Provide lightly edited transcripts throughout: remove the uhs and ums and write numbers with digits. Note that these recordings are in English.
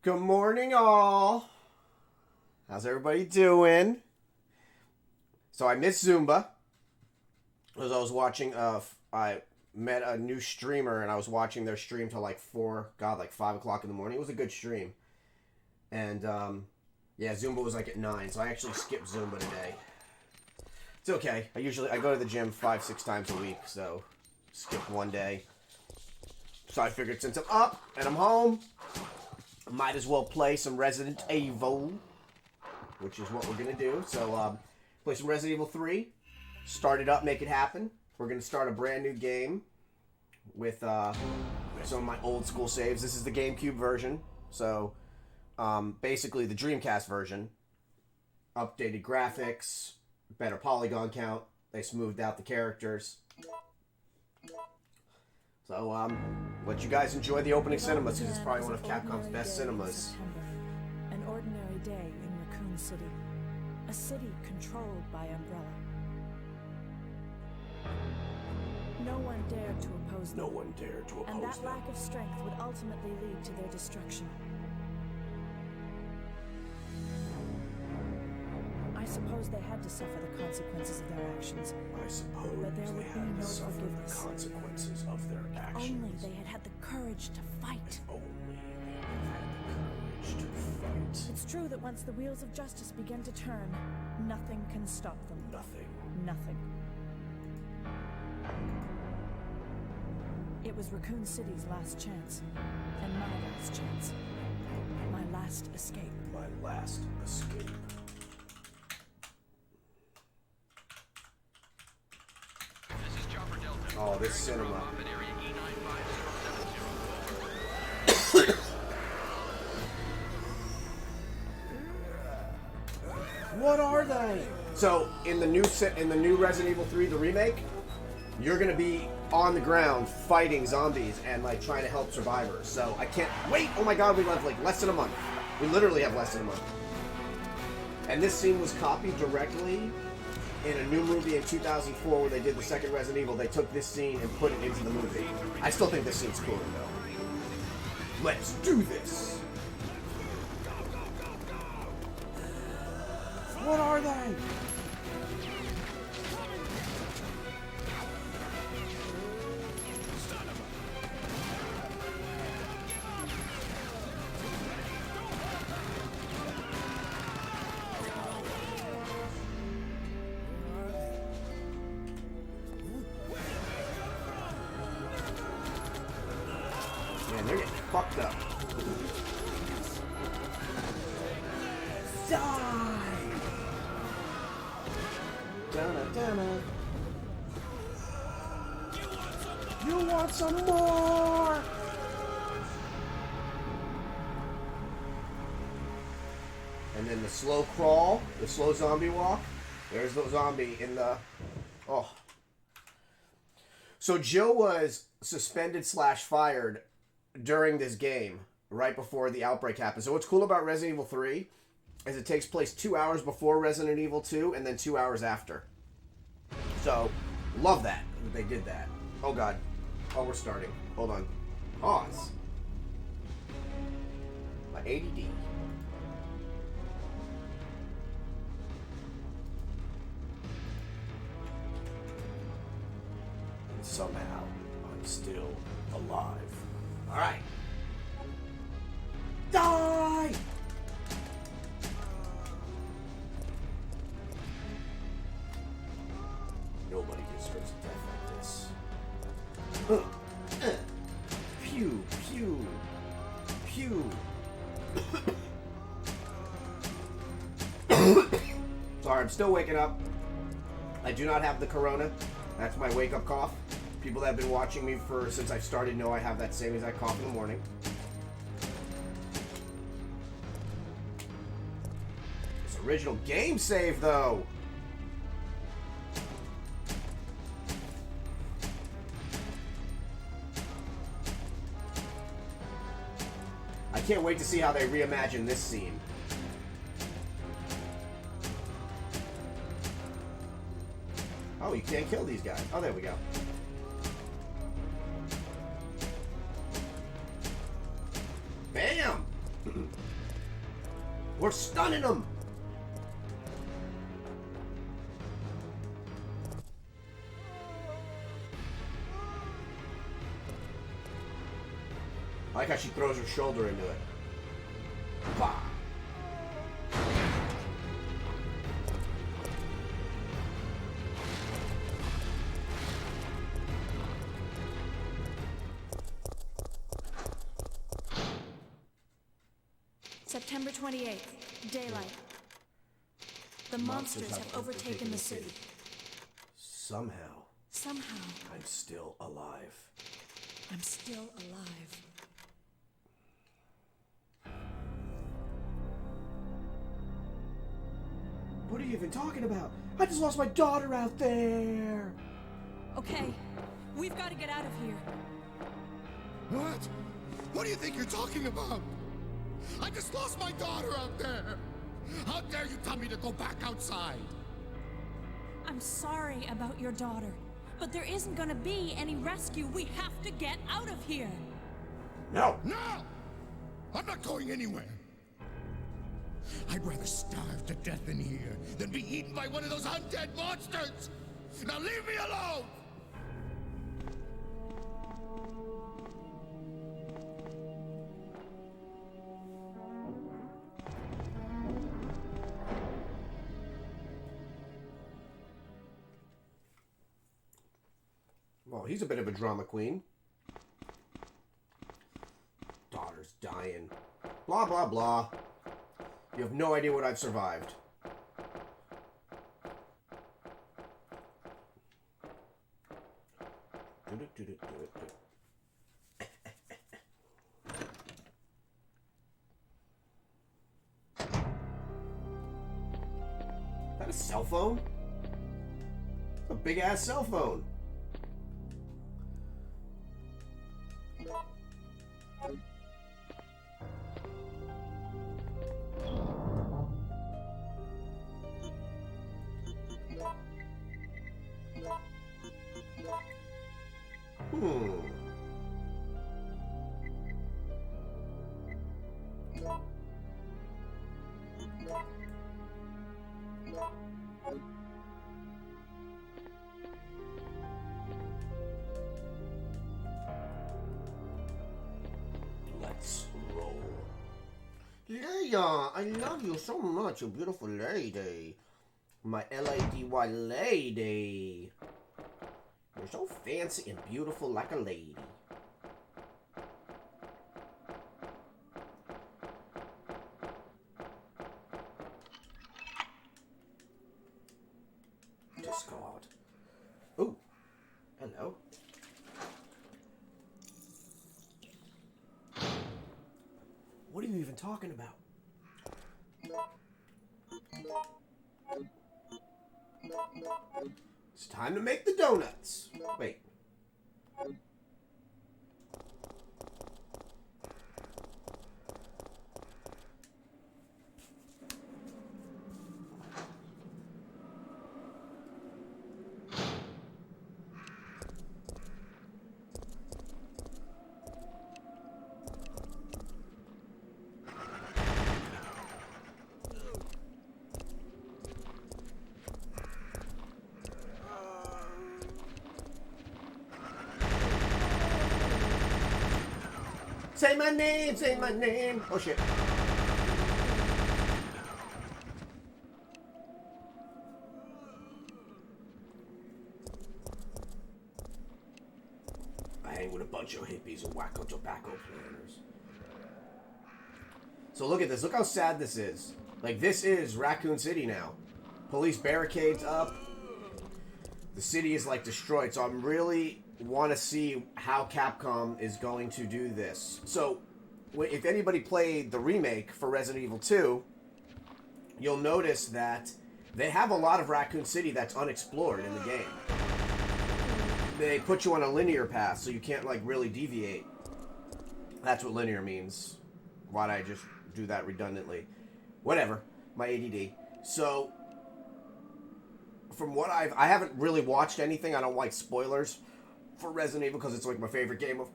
Good morning, all. How's everybody doing? So I missed Zumba because I was watching. I met a new streamer and I was watching their stream till like 5 o'clock in the morning. It was a good stream, and yeah, Zumba was like at 9, so I actually skipped Zumba today. It's okay. I go to the gym 5-6 times a week, so skip one day. So I figured since I'm up and I'm home, I might as well play some Resident Evil, which is what we're going to do. So, play some Resident Evil 3, start it up, make it happen. We're going to start a brand new game with some of my old school saves. This is the GameCube version, so basically the Dreamcast version. Updated graphics, better polygon count, they smoothed out the characters. So, let you guys enjoy the opening cinemas, because it's probably one of Capcom's best cinemas. An ordinary day in Raccoon City. A city controlled by Umbrella. No one dared to oppose them. No one dared to oppose them. And that lack of strength would ultimately lead to their destruction. I suppose they had to suffer the consequences of their actions. I suppose But there they would had be no to suffer the forgiveness. consequences of their actions. Only they had had the courage to fight. Only they had the courage to fight. It's true that once the wheels of justice begin to turn, nothing can stop them. Nothing. Nothing. It was Raccoon City's last chance. And my last chance. My last escape. My last escape. Oh, this cinema. What are they? So in the new Resident Evil 3, the remake, you're gonna be on the ground fighting zombies and like trying to help survivors. So I can't wait. Oh my god, we have like less than a month. We literally have less than a month. And this scene was copied directly in a new movie in 2004 where they did the second Resident Evil. They took this scene and put it into the movie. I still think this scene's cooler though. Let's do this. What are they? Man, they're getting fucked up. Die! Donna. You want some more? And then the slow crawl, the slow zombie walk. There's the zombie in the... Oh. So Jill was suspended / fired during this game, right before the outbreak happened. So what's cool about Resident Evil 3 is it takes place 2 hours before Resident Evil 2 and then 2 hours after. So, love that they did that. Oh god. Oh, we're starting. Hold on. Pause. My ADD. And somehow, I'm still alive. Alright. Die! Nobody deserves a death like this. Pew, pew, pew. Sorry, I'm still waking up. I do not have the corona. That's my wake-up cough. People that have been watching me since I started know I have that same exact cough in the morning. This original game save, though. I can't wait to see how they reimagine this scene. Oh, you can't kill these guys. Oh, there we go. Bam! We're stunning them! I like how she throws her shoulder into it. Bah! September 28th, daylight. The monsters have overtaken the city. Somehow, Somehow, I'm still alive. I'm still alive. What are you even talking about? I just lost my daughter out there! Okay, we've got to get out of here. What? What do you think you're talking about? I just lost my daughter out there! How dare you tell me to go back outside? I'm sorry about your daughter, but there isn't gonna be any rescue. We have to get out of here. No! No! I'm not going anywhere! I'd rather starve to death in here than be eaten by one of those undead monsters! Now leave me alone! Well, he's a bit of a drama queen. Daughter's dying. Blah, blah, blah. You have no idea what I've survived. Is that a cell phone? A big ass cell phone. Let's roll. Leia, I love you so much, you beautiful lady. My L-A-D-Y lady. You're so fancy and beautiful like a lady. Discard. Ooh. Hello. What are you even talking about? It's time to make the donuts. Wait. Say my name, say my name. Oh shit. I hang with a bunch of hippies and wacko tobacco planters. So look at this. Look how sad this is. Like, this is Raccoon City now. Police barricades up. The city is, like, destroyed. So I'm really want to see how Capcom is going to do this. So, if anybody played the remake for Resident Evil 2, you'll notice that they have a lot of Raccoon City that's unexplored in the game. They put you on a linear path, so you can't, like, really deviate. That's what linear means. Why'd I just do that redundantly? Whatever. My ADD. So, from what I haven't really watched anything. I don't like spoilers for Resident Evil because it's like my favorite game of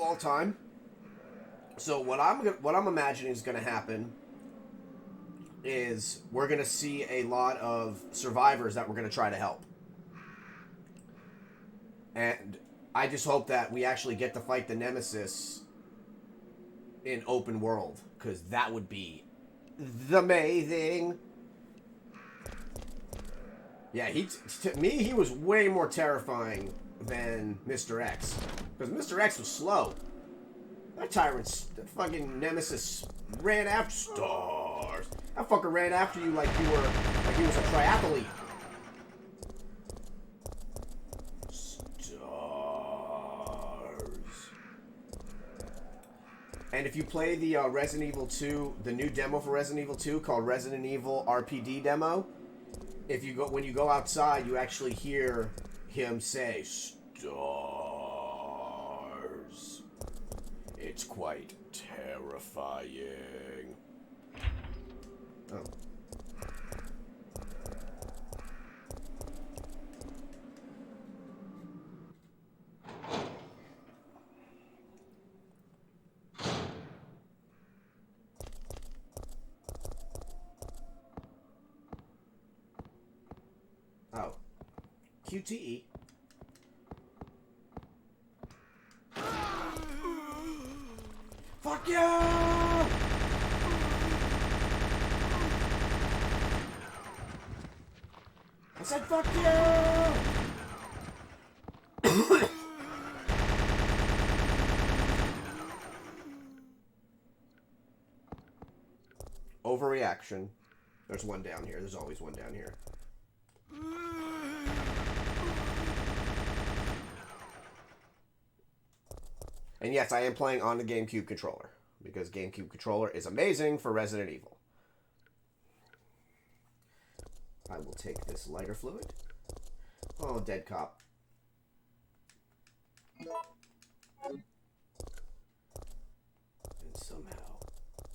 all time. So what I'm imagining is going to happen is we're going to see a lot of survivors that we're going to try to help. And I just hope that we actually get to fight the Nemesis in open world, because that would be the amazing. Yeah, to me, he was way more terrifying than Mr. X. Because Mr. X was slow. That that fucking Nemesis ran after stars. That fucker ran after you like he was a triathlete. Stars. And if you play the Resident Evil 2, the new demo for Resident Evil 2 called Resident Evil RPD demo, when you go outside, you actually hear him say stars. It's quite terrifying. Oh. Oh. QTE. Fuck you! I said fuck you! Overreaction. There's one down here. There's always one down here. And yes, I am playing on the GameCube controller, because GameCube controller is amazing for Resident Evil. I will take this lighter fluid. Oh, dead cop. And somehow,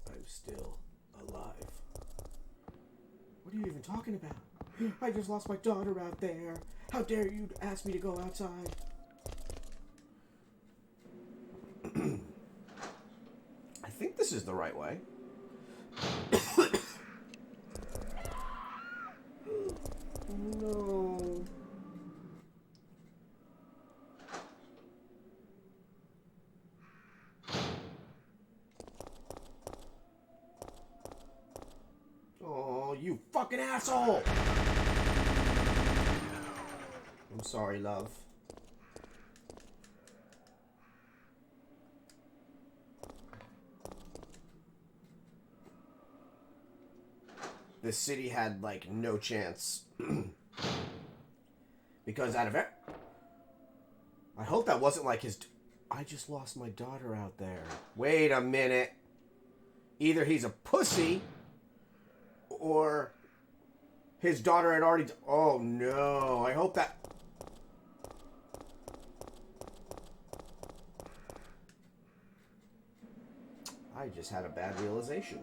I'm still alive. What are you even talking about? I just lost my daughter out there. How dare you ask me to go outside? I think this is the right way. No. Oh, you fucking asshole! I'm sorry, love. This city had, like, no chance. Because out of it... I hope that wasn't like his... I just lost my daughter out there. Wait a minute. Either he's a pussy, or his daughter had already... Oh, no. I hope that... I just had a bad realization.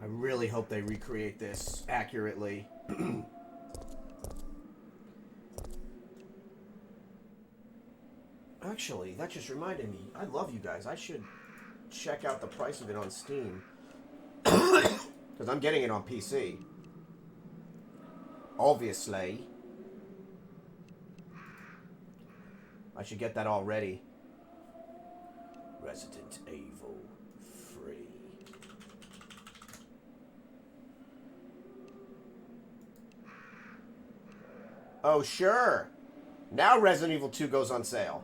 I really hope they recreate this accurately. Actually, that just reminded me. I love you guys. I should check out the price of it on Steam. Because I'm getting it on PC. Obviously. I should get that already. Resident Evil free. Oh, sure. Now Resident Evil 2 goes on sale.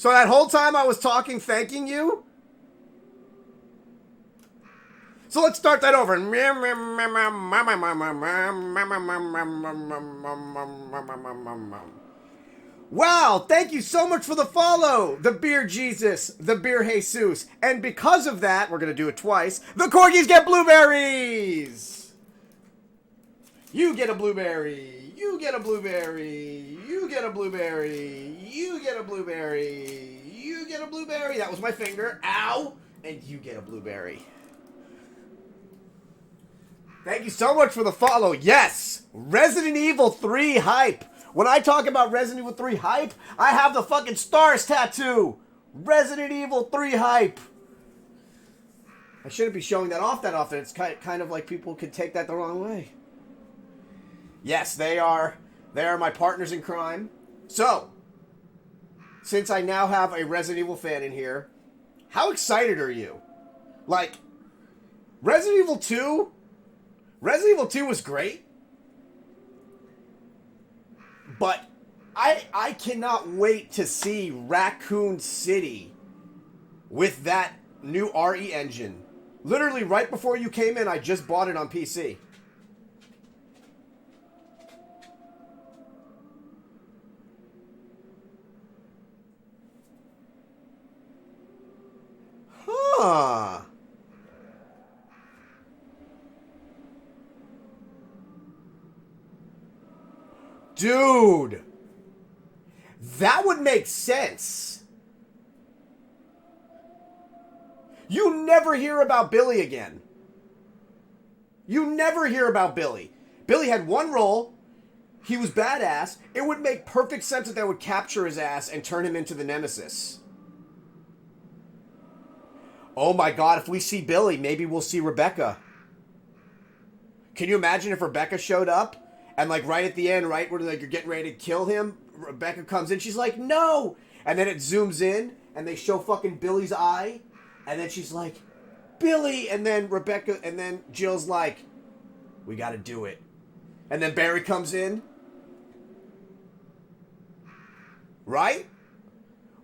So that whole time I was talking, thanking you? So let's start that over. Wow, thank you so much for the follow, the Beer Jesus, the Beer Jesus. And because of that, we're going to do it twice, the Corgis get blueberries! You get a blueberry, you get a blueberry, you get a blueberry, you get a blueberry, you get a blueberry. That was my finger. Ow! And you get a blueberry. Thank you so much for the follow. Yes! Resident Evil 3 hype. When I talk about Resident Evil 3 hype, I have the fucking stars tattoo. Resident Evil 3 hype. I shouldn't be showing that off that often. It's kind of like people could take that the wrong way. Yes, they are my partners in crime. So, since I now have a Resident Evil fan in here, how excited are you? Like, Resident Evil 2 was great. But I cannot wait to see Raccoon City with that new RE engine. Literally right before you came in, I just bought it on PC. Huh. Dude, that would make sense. You never hear about Billy again. You never hear about Billy. Billy had one role. He was badass. It would make perfect sense that they would capture his ass and turn him into the Nemesis. Oh my god, if we see Billy, maybe we'll see Rebecca. Can you imagine if Rebecca showed up? And, like, right at the end, right where, like, you're getting ready to kill him, Rebecca comes in, she's like, no! And then it zooms in, and they show fucking Billy's eye, and then she's like, Billy! And then Jill's like, we gotta do it. And then Barry comes in. Right?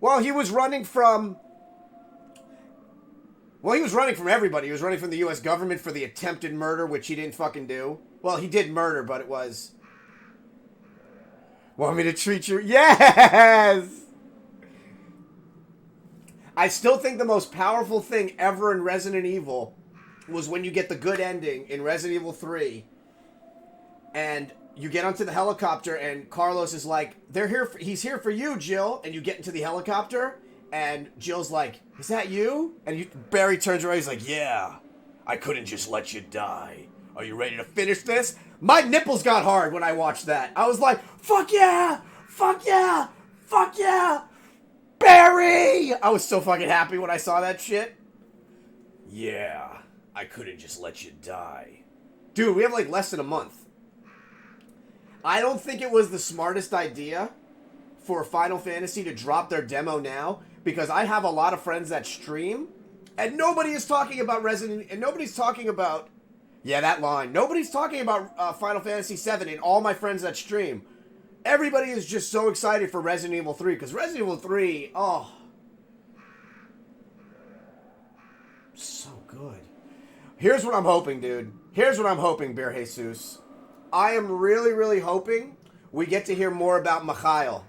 Well, he was running from everybody. He was running from the U.S. government for the attempted murder, which he didn't fucking do. Well, he did murder, but it was... Want me to treat you? Yes! I still think the most powerful thing ever in Resident Evil was when you get the good ending in Resident Evil 3, and you get onto the helicopter, and Carlos is like, he's here for you, Jill, and you get into the helicopter, and Jill's like, is that you? And Barry turns around, he's like, yeah, I couldn't just let you die. Are you ready to finish this? My nipples got hard when I watched that. I was like, fuck yeah! Fuck yeah! Fuck yeah! Barry! I was so fucking happy when I saw that shit. Yeah, I couldn't just let you die. Dude, we have like less than a month. I don't think it was the smartest idea for Final Fantasy to drop their demo now, because I have a lot of friends that stream, and nobody is talking about nobody's talking about... Yeah, that line. Nobody's talking about Final Fantasy VII in all my friends that stream. Everybody is just so excited for Resident Evil 3, because Resident Evil 3, oh. So good. Here's what I'm hoping, dude. Here's what I'm hoping, Beer Jesus. I am really, really hoping we get to hear more about Mikhail.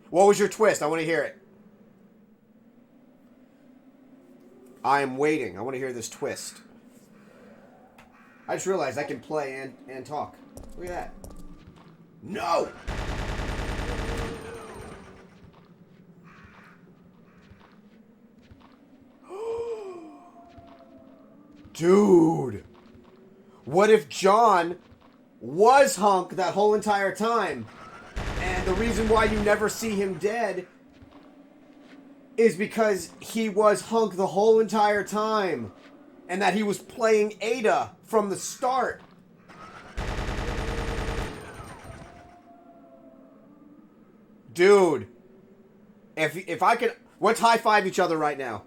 What was your twist? I want to hear it. I am waiting. I want to hear this twist. I just realized I can play and talk. Look at that. No! Dude! What if John was Hunk that whole entire time? And the reason why you never see him dead is because he was Hunk the whole entire time. And that he was playing Ada from the start. Dude. If I could... Let's high-five each other right now.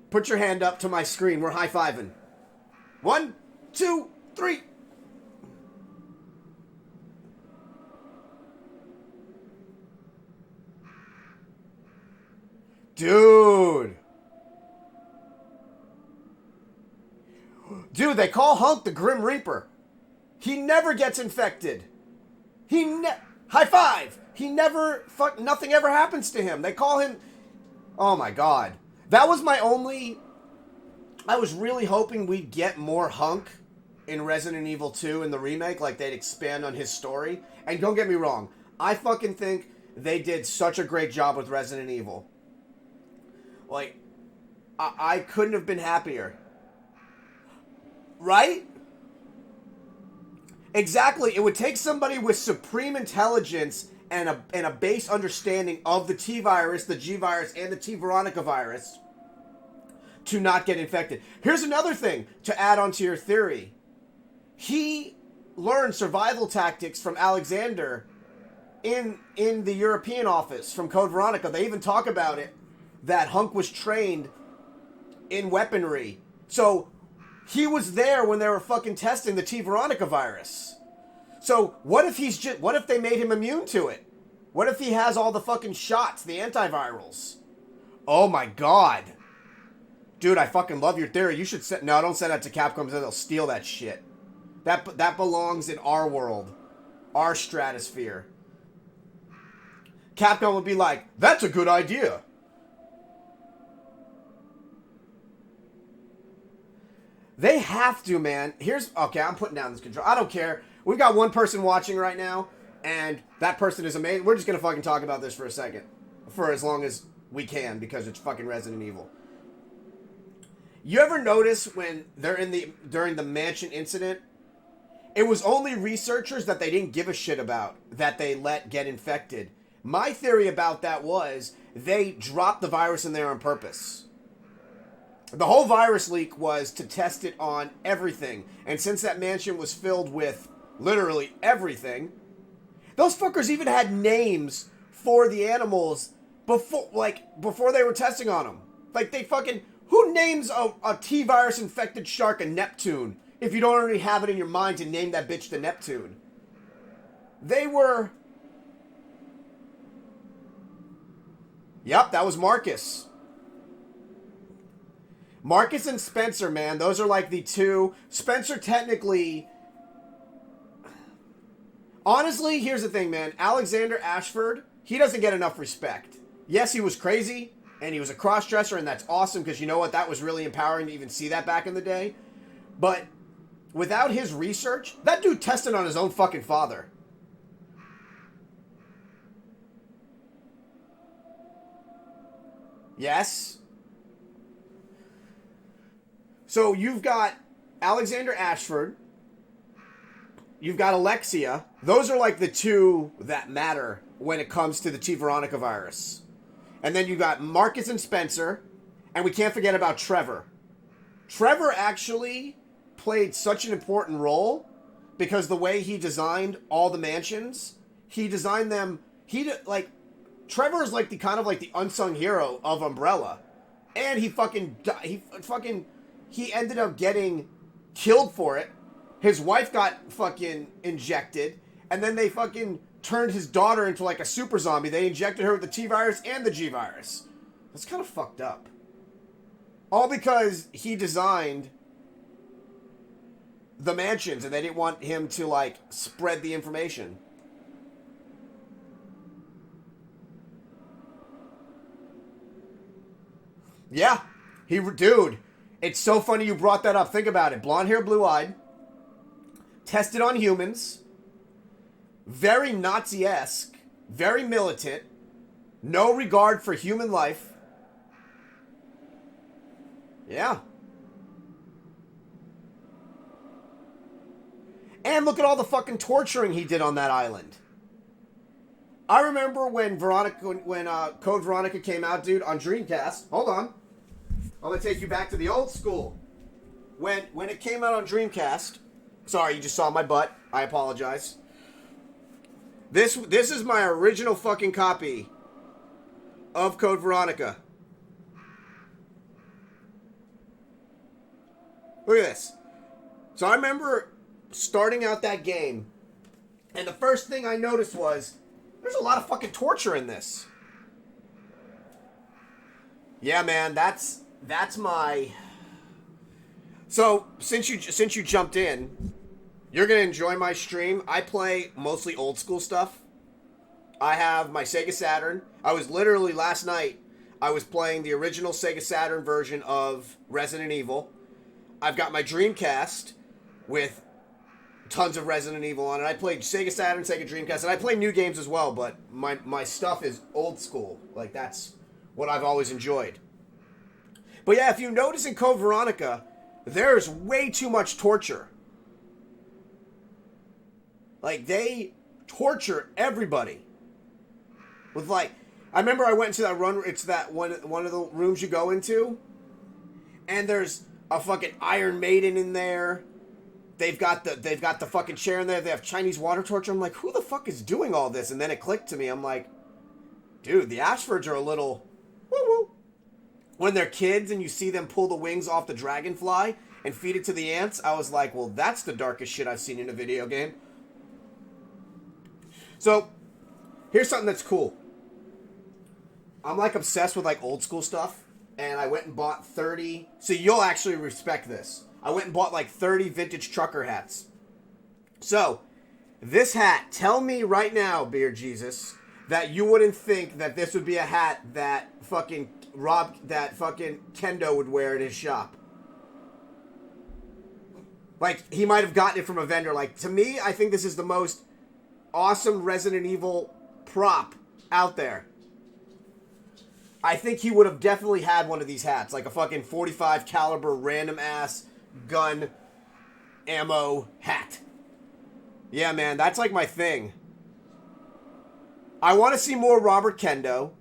Put your hand up to my screen. We're high-fiving. 1, 2, 3. Dude. Dude, they call Hunk the Grim Reaper. He never gets infected. High five! He never... nothing ever happens to him. They call him... Oh my god. That was my only... I was really hoping we'd get more Hunk in Resident Evil 2 in the remake. Like, they'd expand on his story. And don't get me wrong. I fucking think they did such a great job with Resident Evil. Like, I couldn't have been happier. Right? Exactly. It would take somebody with supreme intelligence and a base understanding of the T-Virus, the G-Virus, and the T-Veronica virus to not get infected. Here's another thing to add on to your theory. He learned survival tactics from Alexander in the European office from Code Veronica. They even talk about it, that Hunk was trained in weaponry. So he was there when they were fucking testing the T-Veronica virus. So what if they made him immune to it? What if he has all the fucking shots, the antivirals? Oh my god. Dude, I fucking love your theory. You should no, don't send that to Capcom because they'll steal that shit. That belongs in our world. Our stratosphere. Capcom would be like, that's a good idea. They have to, man. Okay, I'm putting down this control. I don't care. We've got one person watching right now, and that person is amazing. We're just going to fucking talk about this for a second. For as long as we can, because it's fucking Resident Evil. You ever notice when they're during the mansion incident, it was only researchers that they didn't give a shit about that they let get infected. My theory about that was they dropped the virus in there on purpose. The whole virus leak was to test it on everything. And since that mansion was filled with literally everything, those fuckers even had names for the animals before they were testing on them. Like, they fucking... Who names a T-virus infected shark a Neptune if you don't already have it in your mind to name that bitch the Neptune? They were... Yep, that was Marcus. Marcus and Spencer, man. Those are like the two. Spencer technically... Honestly, here's the thing, man. Alexander Ashford, he doesn't get enough respect. Yes, he was crazy, and he was a cross-dresser, and that's awesome, because you know what? That was really empowering to even see that back in the day. But without his research, that dude tested on his own fucking father. Yes? So you've got Alexander Ashford. You've got Alexia. Those are like the two that matter when it comes to the T-Veronica virus. And then you've got Marcus and Spencer. And we can't forget about Trevor. Trevor actually played such an important role because the way he designed all the mansions, he designed them... Trevor is like the kind of like the unsung hero of Umbrella. And he ended up getting killed for it. His wife got fucking injected. And then they fucking turned his daughter into like a super zombie. They injected her with the T-virus and the G-virus. That's kind of fucked up. All because he designed the mansions and they didn't want him to like spread the information. Yeah. Dude, it's so funny you brought that up. Think about it. Blonde hair, blue eyed. Tested on humans. Very Nazi-esque. Very militant. No regard for human life. Yeah. And look at all the fucking torturing he did on that island. I remember when Code Veronica came out, dude, on Dreamcast. Hold on. I'm going to take you back to the old school. When it came out on Dreamcast... Sorry, you just saw my butt. I apologize. This is my original fucking copy of Code Veronica. Look at this. So I remember starting out that game, and the first thing I noticed was there's a lot of fucking torture in this. Yeah, man, that's my. So since you jumped in, you're gonna enjoy my stream. I play mostly old school stuff. I have my Sega Saturn. I was literally last night. I was playing the original Sega Saturn version of Resident Evil. I've got my Dreamcast with tons of Resident Evil on it. I played Sega Saturn, Sega Dreamcast, and I play new games as well, but my stuff is old school. Like, that's what I've always enjoyed. But yeah, if you notice in Code Veronica, there's way too much torture. Like, they torture everybody. With, like, I remember I went into that run, it's that one of the rooms you go into, and there's a fucking Iron Maiden in there. They've got the fucking chair in there. They have Chinese water torture. I'm like, who the fuck is doing all this? And then it clicked to me. I'm like, dude, the Ashfords are a little woo-woo. When they're kids and you see them pull the wings off the dragonfly and feed it to the ants, I was like, well, that's the darkest shit I've seen in a video game. So, here's something that's cool. I'm like obsessed with like old school stuff. And I went and bought 30. So you'll actually respect this. I went and bought like 30 vintage trucker hats. So, this hat, tell me right now, Beard Jesus, that you wouldn't think that this would be a hat that fucking Kendo would wear in his shop. Like, he might have gotten it from a vendor. Like, to me, I think this is the most awesome Resident Evil prop out there. I think he would have definitely had one of these hats. Like a fucking 45 caliber random ass gun ammo hat. Yeah, man, that's like my thing. I want to see more Robert Kendo.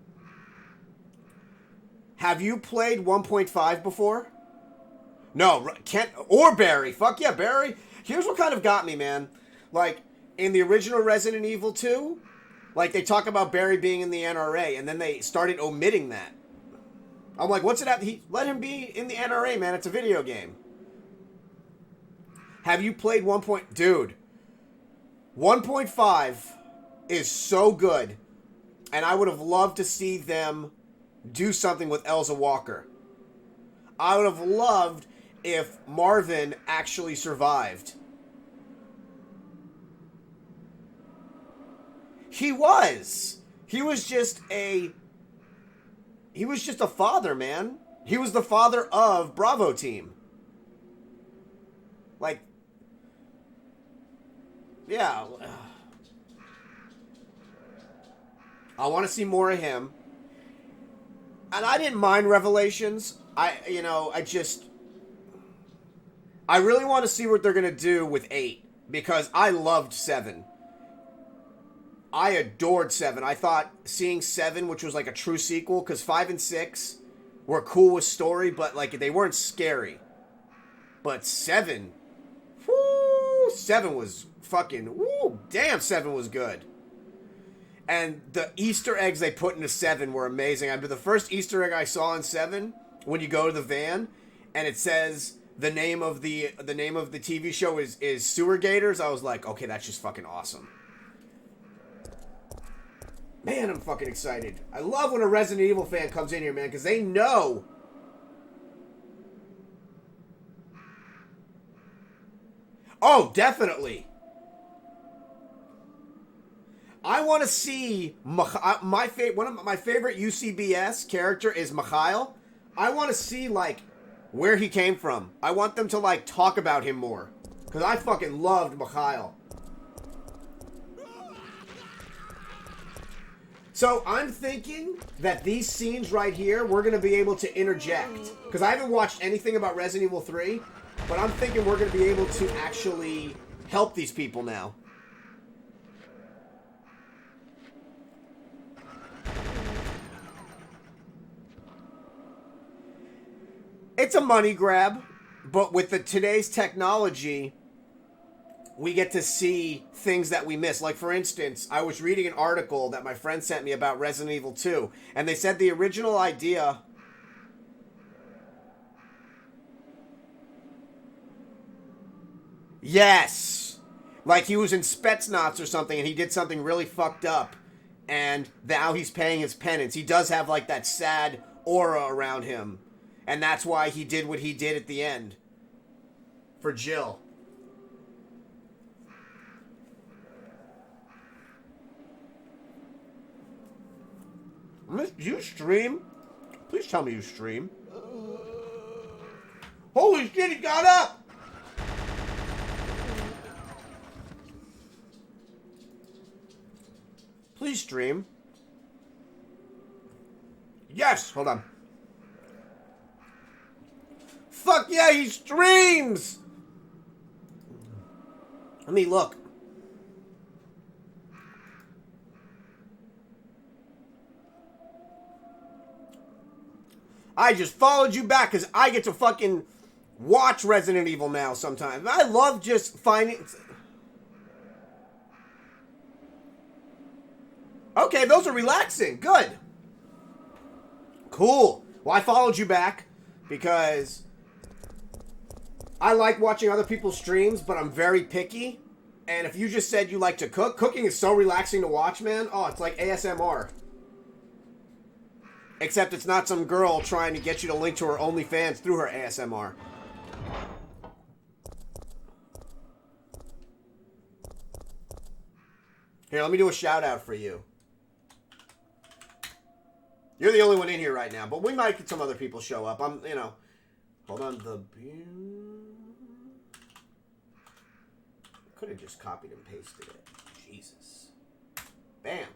Have you played 1.5 before? No, Kent or Barry. Fuck yeah, Barry. Here's what kind of got me, man. Like, in the original Resident Evil 2, like, they talk about Barry being in the NRA, and then they started omitting that. I'm like, what's it have? Let him be in the NRA, man. It's a video game. Have you played 1. Dude, 1.5 is so good, and I would have loved to see them do something with Elza Walker. I would have loved if Marvin actually survived. He was just a father, man. He was the father of Bravo Team. Like, yeah. I want to see more of him. And I didn't mind Revelations. I really want to see what they're going to do with 8. Because I loved 7. I adored 7. I thought seeing 7, which was like a true sequel, because 5 and 6 were cool with story, but like they weren't scary. But 7, whoo, 7 was fucking, whoo, damn, 7 was good. And the Easter eggs they put into 7 were amazing. I mean, the first Easter egg I saw in 7, when you go to the van, and it says the name of the TV show is Sewer Gators, I was like, okay, that's just fucking awesome. Man, I'm fucking excited. I love when a Resident Evil fan comes in here, man, because they know. Oh, definitely. I want to see one of my favorite UCBS character is Mikhail. I want to see like where he came from. I want them to like talk about him more, because I fucking loved Mikhail. So I'm thinking that these scenes right here, we're going to be able to interject. Because I haven't watched anything about Resident Evil 3, but I'm thinking we're going to be able to actually help these people now. It's a money grab, but with today's technology, we get to see things that we miss. Like, for instance, I was reading an article that my friend sent me about Resident Evil 2, and they said the original idea... Yes! Like, he was in Spetsnaz or something, and he did something really fucked up, and now he's paying his penance. He does have, like, that sad aura around him. And that's why he did what he did at the end. For Jill. You stream? Please tell me you stream. Holy shit, he got up! Please stream. Yes! Hold on. Fuck yeah, he streams! Let me look. I just followed you back because I get to fucking watch Resident Evil now sometimes. I love just finding... Okay, those are relaxing. Good. Cool. Well, I followed you back because I like watching other people's streams, but I'm very picky. And if you just said you like to cook, cooking is so relaxing to watch, man. Oh, it's like ASMR. Except it's not some girl trying to get you to link to her OnlyFans through her ASMR. Here, let me do a shout out for you. You're the only one in here right now, but we might get some other people show up. Hold on. Could have just copied and pasted it. Jesus. Bam.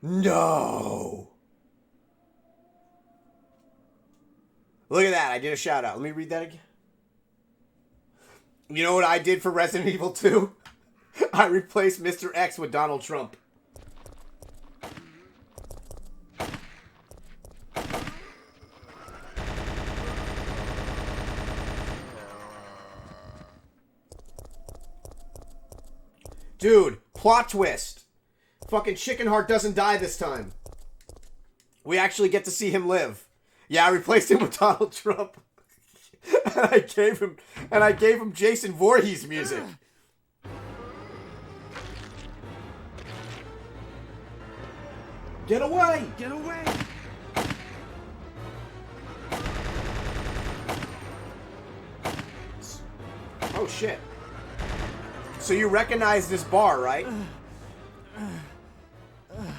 No. Look at that. I did a shout out. Let me read that again. You know what I did for Resident Evil 2? I replaced Mr. X with Donald Trump. Dude, plot twist. Fucking Chicken Heart doesn't die this time. We actually get to see him live. Yeah, I replaced him with Donald Trump. and I gave him Jason Voorhees music. Get away! Get away! Oh shit. So you recognize this bar, right?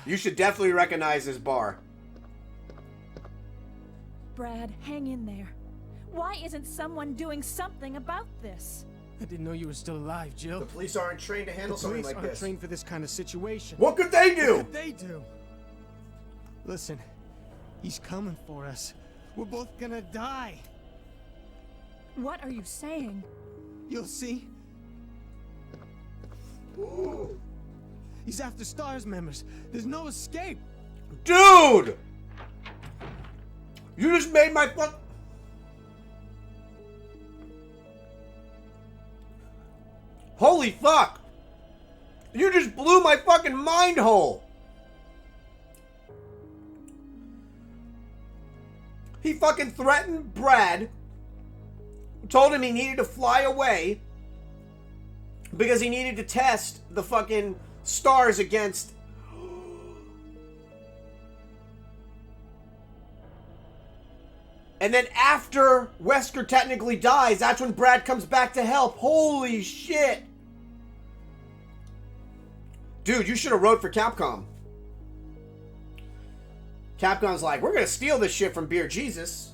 You should definitely recognize this bar. Brad, hang in there. Why isn't someone doing something about this? I didn't know you were still alive, Jill. The police aren't trained to handle something like aren't this. trained for this kind of situation. What could they do? What could they do? Listen, he's coming for us. We're both gonna die. What are you saying? You'll see. He's after STARS members. There's no escape. Dude! You just made my fuck... Holy fuck! You just blew my fucking mind hole! He fucking threatened Brad, told him he needed to fly away because he needed to test the fucking STARS against... And then after Wesker technically dies, that's when Brad comes back to help. Holy shit. Dude, you should have wrote for Capcom. Capcom's like, we're gonna steal this shit from Beer Jesus.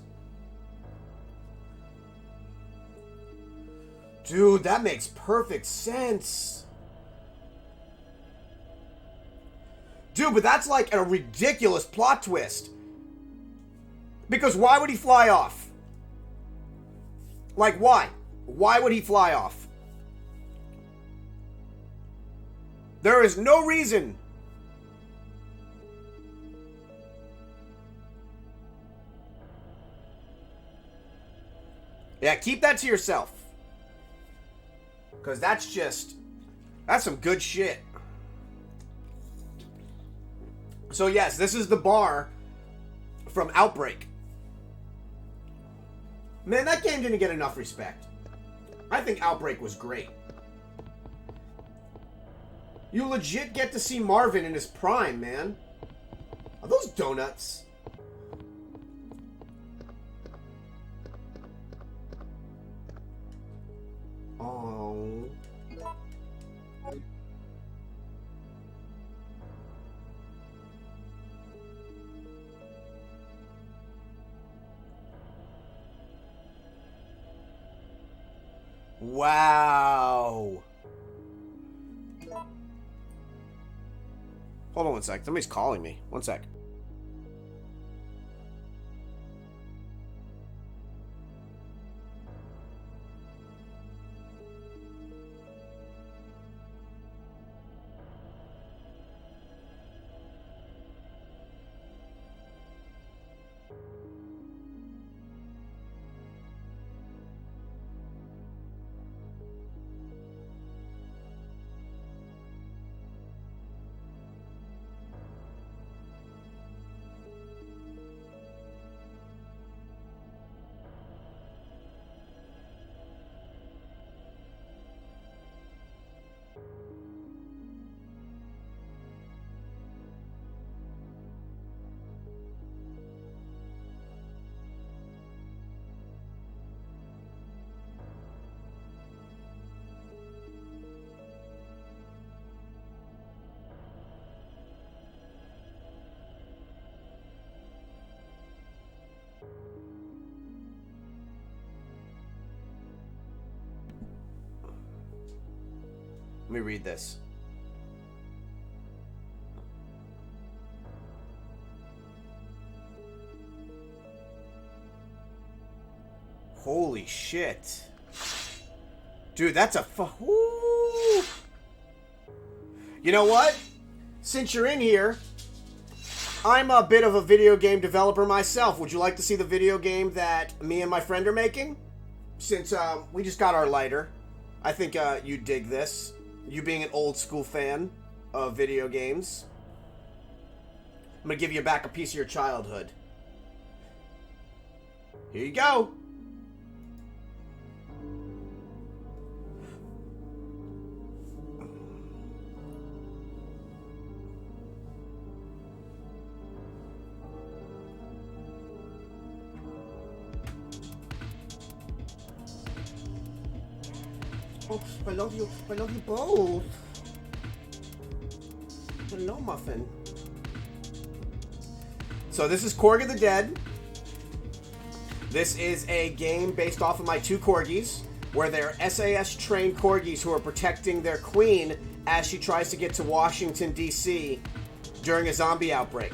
Dude, that makes perfect sense. Dude, but that's like a ridiculous plot twist. Because why would he fly off? Like, why? Why would he fly off? There is no reason. Yeah, keep that to yourself. Because that's some good shit. So yes, this is the bar from Outbreak. Man, that game didn't get enough respect. I think Outbreak was great. You legit get to see Marvin in his prime, man. Are those donuts? Oh. Wow. Hold on one sec. Somebody's calling me. One sec. Let me read this. Holy shit. Dude, that's a woo. You know what? Since you're in here, I'm a bit of a video game developer myself. Would you like to see the video game that me and my friend are making? Since we just got our lighter. I think you'd dig this. You being an old school fan of video games. I'm gonna give you back a piece of your childhood. Here you go. Oh, I love you. I love you both. Hello, Muffin. So this is Korg of the Dead. This is a game based off of my two corgis, where they're SAS trained corgis who are protecting their queen as she tries to get to Washington, D.C. during a zombie outbreak.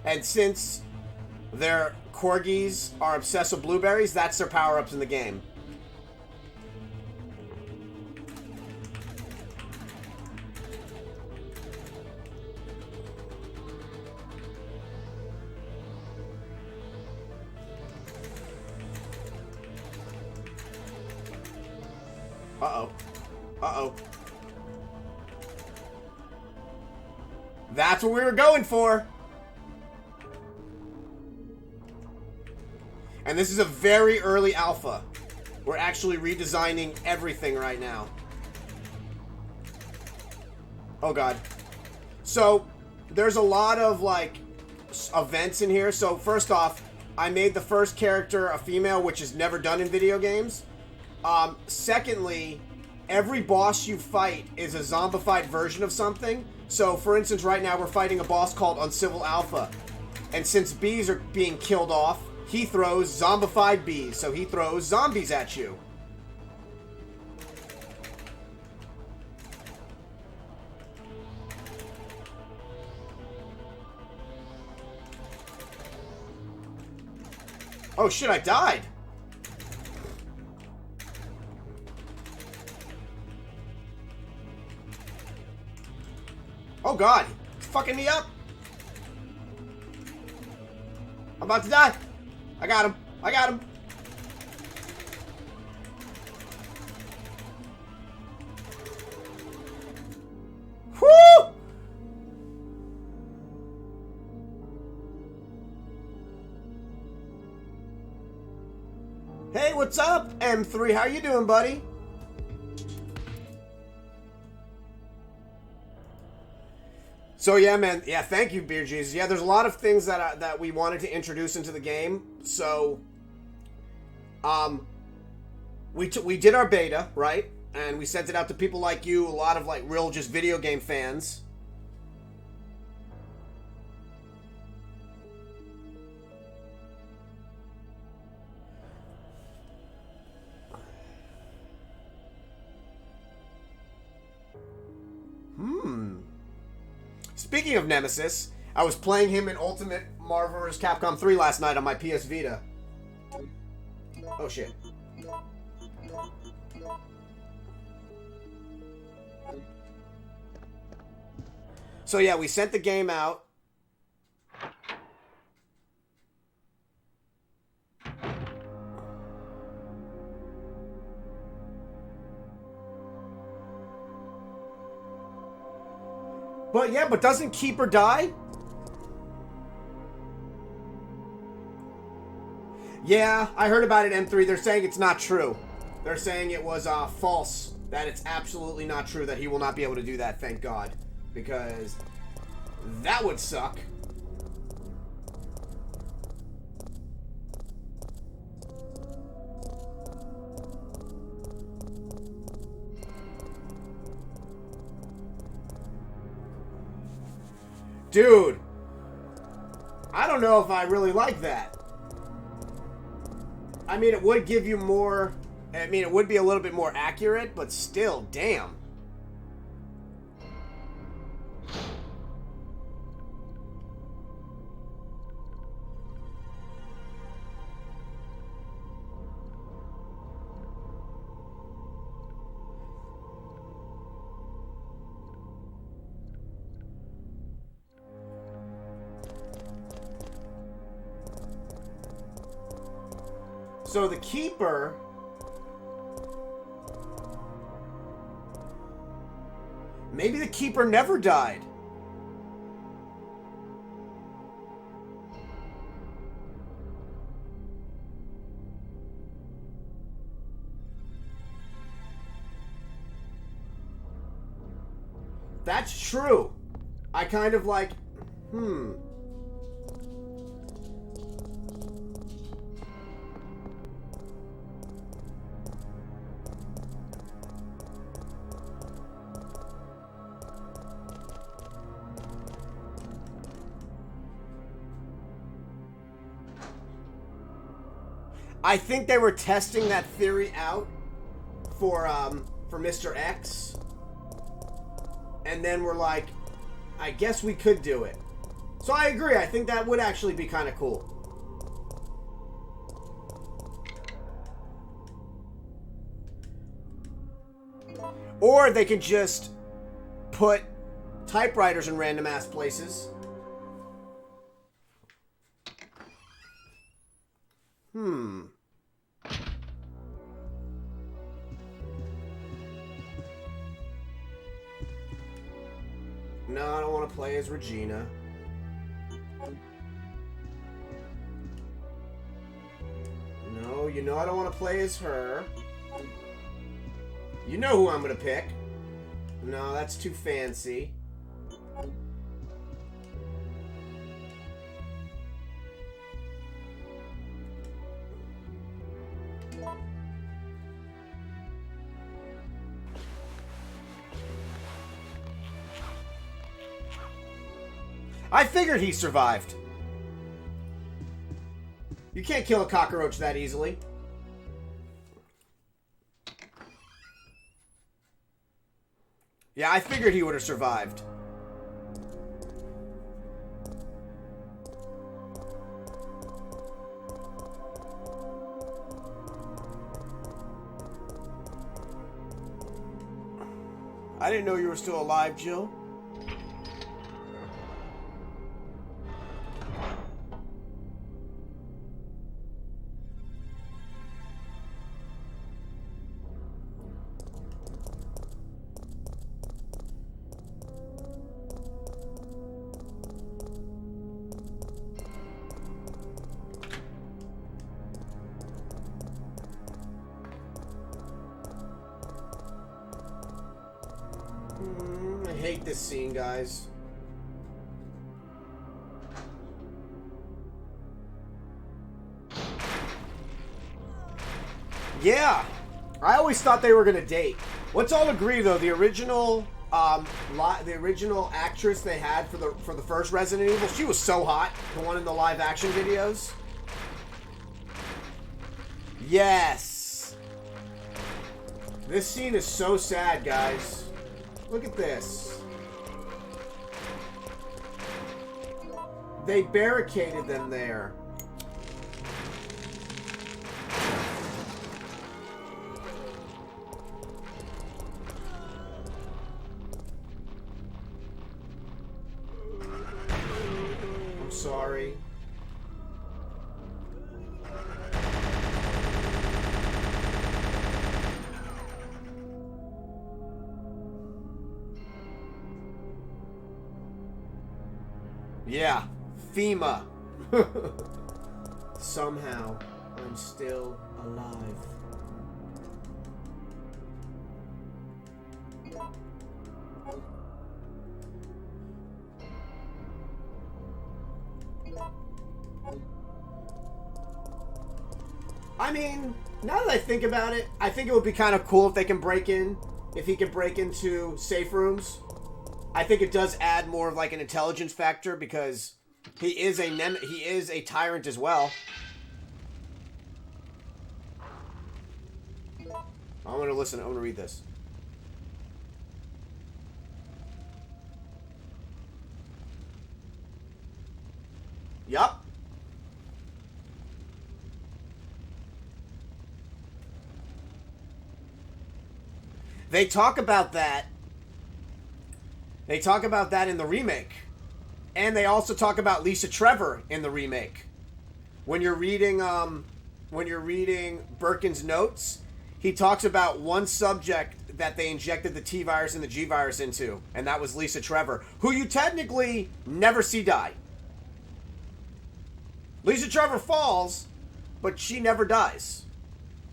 And since their corgis are obsessed with blueberries, that's their power-ups in the game. Uh-oh. Uh-oh. That's what we were going for! And this is a very early alpha. We're actually redesigning everything right now. Oh god. So, there's a lot of, like, events in here. So, first off, I made the first character a female, which is never done in video games. Secondly, every boss you fight is a zombified version of something. So, for instance, right now we're fighting a boss called Uncivil Alpha. And since bees are being killed off, he throws zombified bees, so he throws zombies at you. Oh shit, I died! Oh god, it's fucking me up! I'm about to die! I got him. I got him. Hey, what's up, M3? How you doing, buddy? So yeah, man. Yeah, thank you, Beer Jesus. Yeah, there's a lot of things that we wanted to introduce into the game. So, we did our beta, right? And we sent it out to people like you, a lot of like real just video game fans. Speaking of Nemesis, I was playing him in Ultimate Marvel vs. Capcom 3 last night on my PS Vita. Oh shit. So yeah, we sent the game out. But yeah, but doesn't Keeper die? Yeah, I heard about it, M3. They're saying it's not true. They're saying it was false. That it's absolutely not true that he will not be able to do that, thank God. Because that would suck. Dude, I don't know if I really like that. I mean, it would give you more... I mean, it would be a little bit more accurate, but still, damn. So the Keeper... Maybe the Keeper never died. That's true. I kind of like... I think they were testing that theory out for Mr. X. And then we're like, I guess we could do it. So I agree. I think that would actually be kind of cool. Or they could just put typewriters in random ass places. No, I don't want to play as Regina. No, you know I don't want to play as her. You know who I'm going to pick. No, that's too fancy. I figured he survived. You can't kill a cockroach that easily. Yeah, I figured he would have survived. I didn't know you were still alive, Jill. hate this scene, guys. Yeah, I always thought they were gonna date. Let's all agree, though, the original actress they had for the first Resident Evil, she was so hot. The one in the live action videos. Yes. This scene is so sad, guys. Look at this. They barricaded them there. I'm sorry. Yeah, FEMA. Somehow, I'm still alive. I mean, now that I think about it, I think it would be kind of cool if they can break in, if he can break into safe rooms. I think it does add more of like an intelligence factor because he is a tyrant as well. I want to listen. I want to read this. Yup. They talk about that. They talk about that in the remake. And they also talk about Lisa Trevor in the remake. When you're reading Birkin's notes, he talks about one subject that they injected the T-virus and the G-virus into, and that was Lisa Trevor, who you technically never see die. Lisa Trevor falls, but she never dies.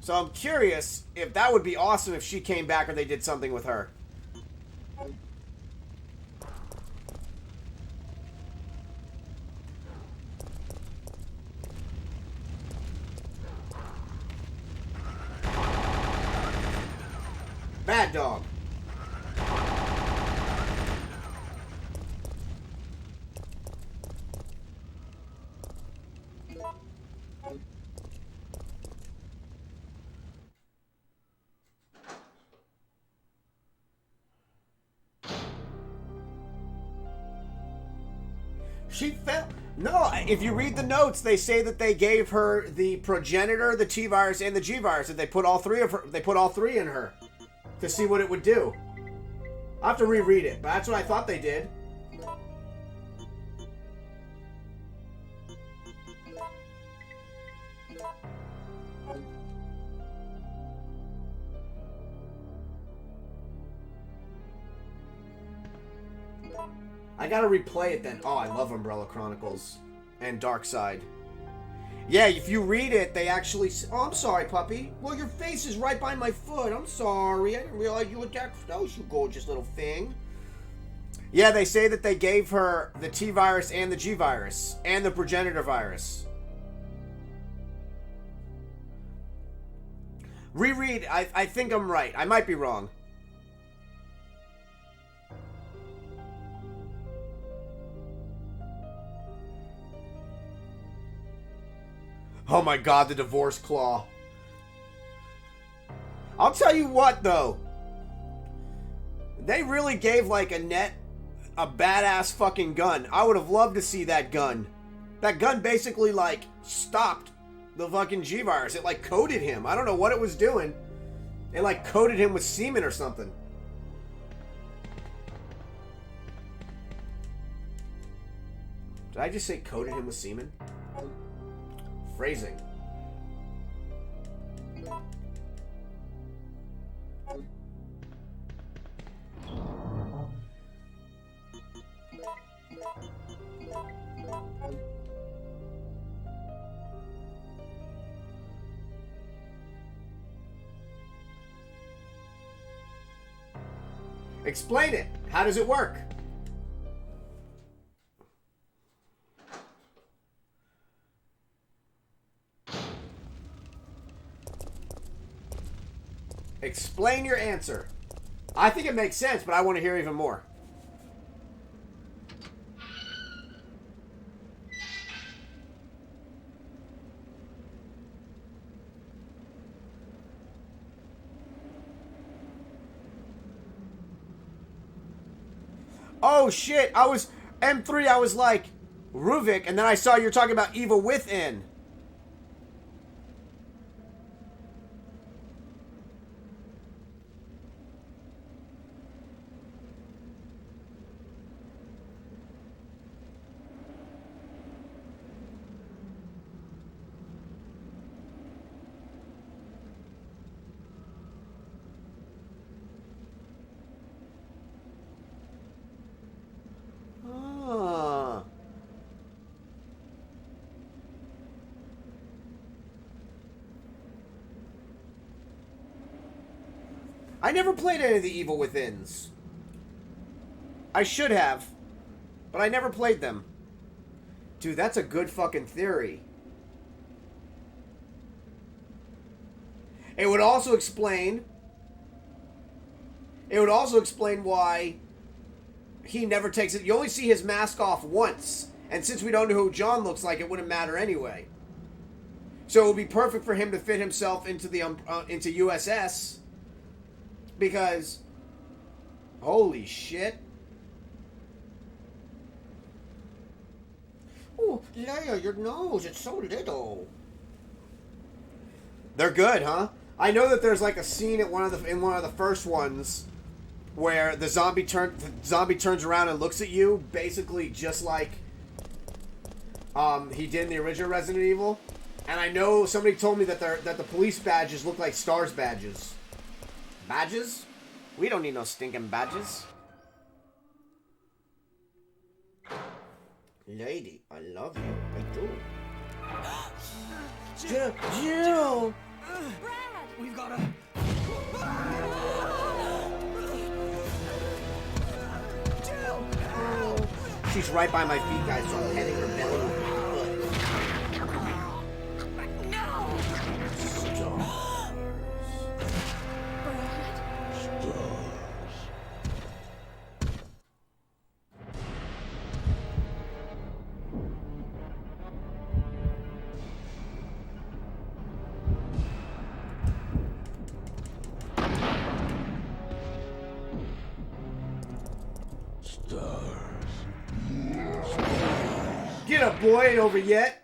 So I'm curious if that would be awesome if she came back or they did something with her. Bad dog. She fell. No, if you read the notes, they say that they gave her the progenitor, the T-virus, and the G-virus, and they put all three in her to see what it would do. I'll have to reread it, but that's what I thought they did. I gotta replay it then. Oh, I love Umbrella Chronicles and Dark Side. Yeah, if you read it, they actually... Oh, I'm sorry, puppy. Well, your face is right by my foot. I'm sorry. I didn't realize you attacked Those, you gorgeous little thing. Yeah, they say that they gave her the T-virus and the G-virus and the progenitor virus. Reread. I think I'm right. I might be wrong. Oh my god, the divorce claw. I'll tell you what, though. They really gave, like, a badass fucking gun. I would have loved to see that gun. That gun basically, like, stopped the fucking G-virus. It, like, coated him. I don't know what it was doing. It, like, coated him with semen or something. Did I just say coated him with semen? Phrasing. Explain it. How does it work? Explain your answer. I think it makes sense, but I want to hear even more. Oh shit, I was M3, I was like Ruvik, and then I saw you're talking about Evil Within. Ah. I never played any of the Evil Withins. I should have, but I never played them. Dude, that's a good fucking theory. It would also explain why he never takes it. You only see his mask off once. And since we don't know who John looks like, it wouldn't matter anyway. So it would be perfect for him to fit himself into the into USS. Because, holy shit. Oh, Leia, your nose, it's so little. They're good, huh? I know that there's like a scene at one of the first ones where the zombie turns around and looks at you, basically just like he did in the original Resident Evil. And I know somebody told me that the police badges look like STARS badges. Badges? We don't need no stinking badges. Lady, I love you. I do. Jill! Brad! We've gotta... Jill! She's right by my feet, guys, so I'm petting her belly with my foot. Get up, boy, ain't over yet.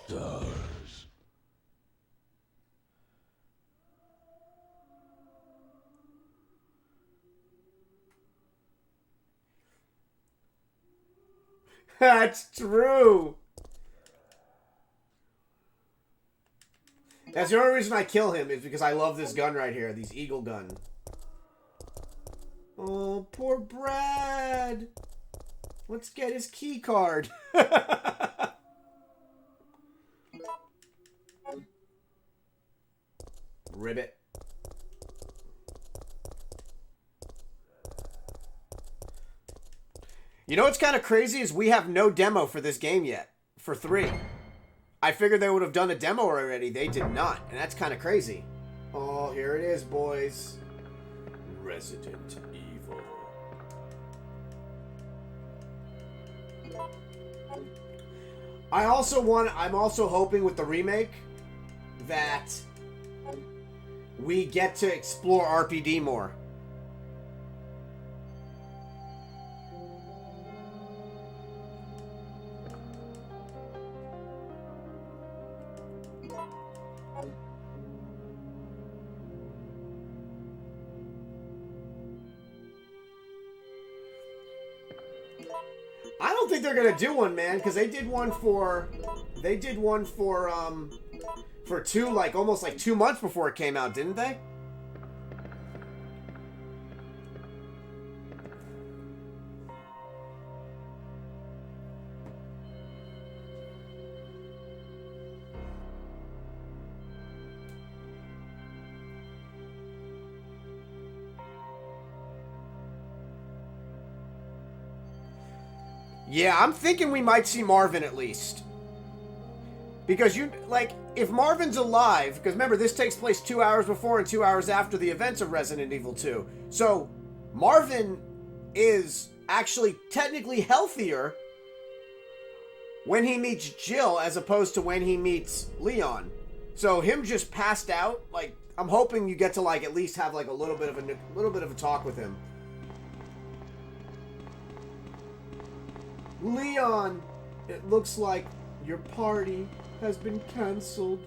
Stars. That's true. That's the only reason I kill him is because I love this gun right here, these Eagle gun. Oh, poor Brad. Let's get his key card. Ribbit. You know what's kind of crazy is we have no demo for this game yet. For 3. I figured they would have done a demo already. They did not. And that's kind of crazy. Oh, here it is, boys. Resident Evil. I'm also hoping with the remake that we get to explore RPD more. I don't think they're gonna do one, man, because they did one for 2, like almost like 2 months before it came out, didn't they? Yeah, I'm thinking we might see Marvin at least. Because if Marvin's alive, because remember, this takes place 2 hours before and 2 hours after the events of Resident Evil 2. So, Marvin is actually technically healthier when he meets Jill as opposed to when he meets Leon. So, him just passed out, I'm hoping you get to, at least have, a little bit of a talk with him. Leon, it looks like your party has been cancelled.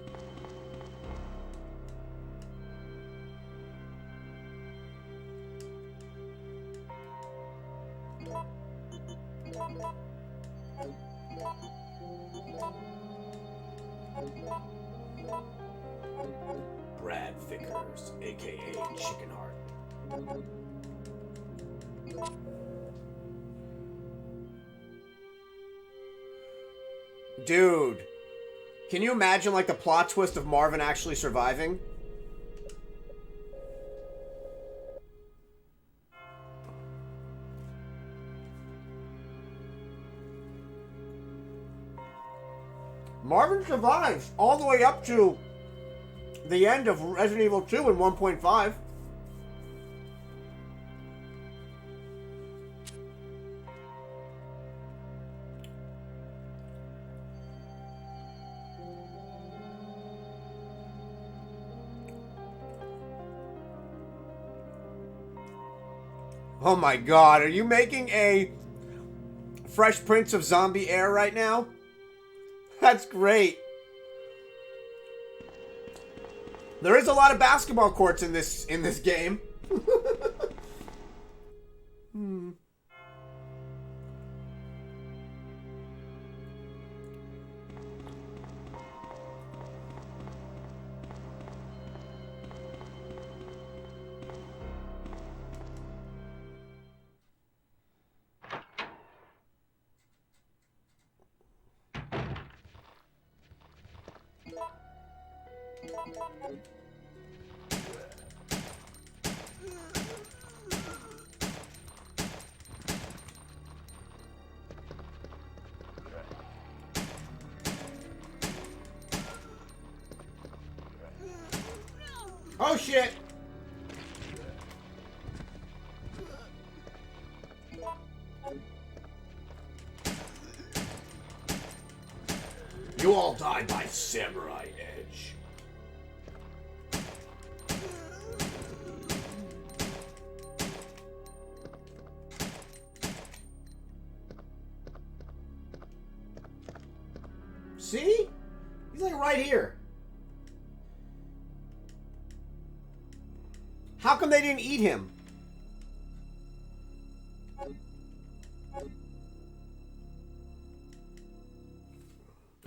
Brad Vickers, aka Chickenheart. Dude, can you imagine the plot twist of Marvin actually surviving? Marvin survives all the way up to the end of Resident Evil 2 in 1.5. Oh my god, are you making a Fresh Prince of Zombie Air right now? That's great. There is a lot of basketball courts in this game. Oh shit! You all died by Samurai Edge. See? He's right here. How come they didn't eat him?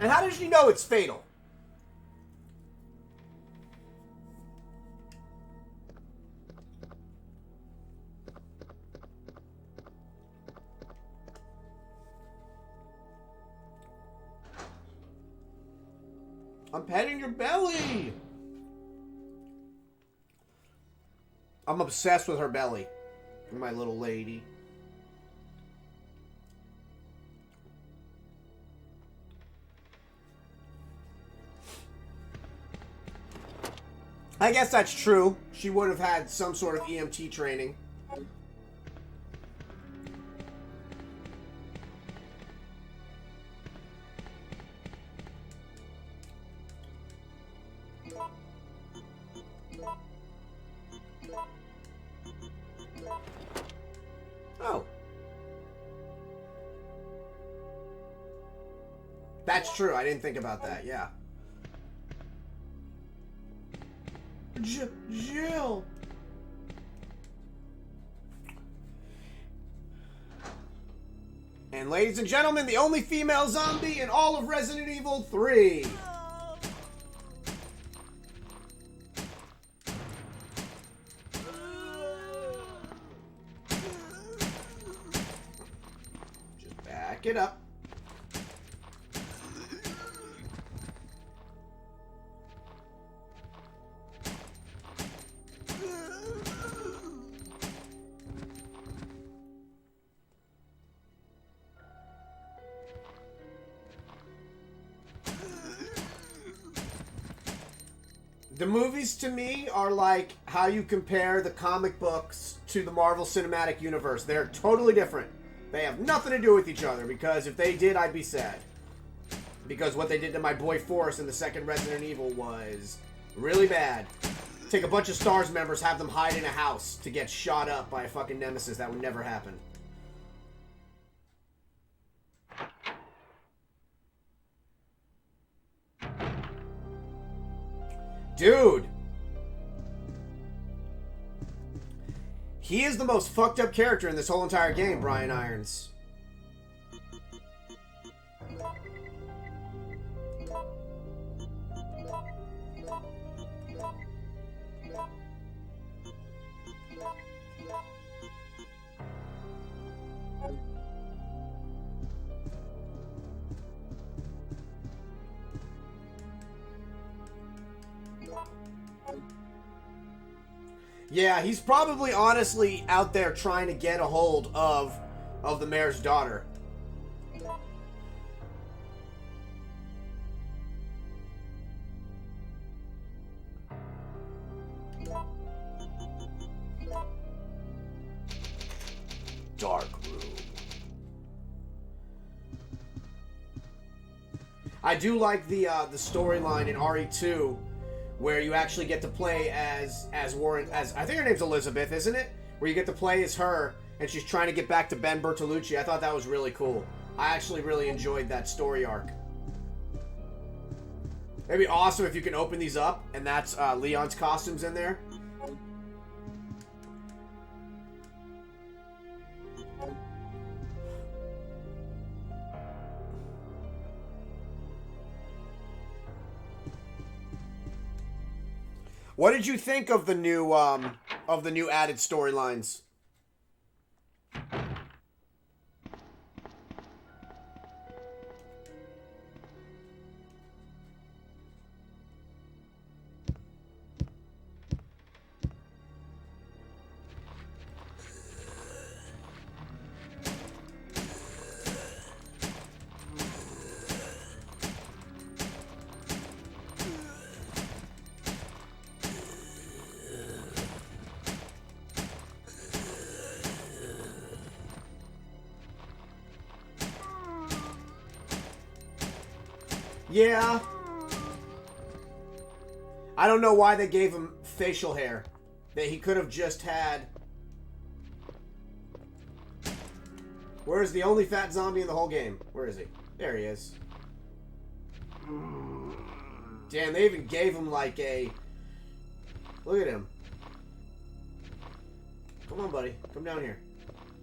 And how did she know it's fatal? I'm petting your belly. I'm obsessed with her belly. My little lady. I guess that's true. She would have had some sort of EMT training. Oh. That's true. I didn't think about that. Yeah. Jill. And ladies and gentlemen, the only female zombie in all of Resident Evil 3. Just back it up. The movies to me are like how you compare the comic books to the Marvel Cinematic Universe. They're totally different. They have nothing to do with each other, because if they did, I'd be sad. Because what they did to my boy Forrest in the second Resident Evil was really bad. Take a bunch of STARS members, have them hide in a house to get shot up by a fucking nemesis. That would never happen. Dude! He is the most fucked up character in this whole entire game, Brian Irons. Yeah, he's probably honestly out there trying to get a hold of the mayor's daughter. Dark room. I do like the storyline in RE2 where you actually get to play as Warren, as I think her name's Elizabeth, isn't it? Where you get to play as her, and she's trying to get back to Ben Bertolucci. I thought that was really cool. I actually really enjoyed that story arc. It'd be awesome if you can open these up, and that's Leon's costumes in there. What did you think of the new added storylines? Yeah. I don't know why they gave him facial hair. That he could have just had. Where's the only fat zombie in the whole game? Where is he? There he is. Damn, they even gave him like a... Look at him. Come on, buddy. Come down here.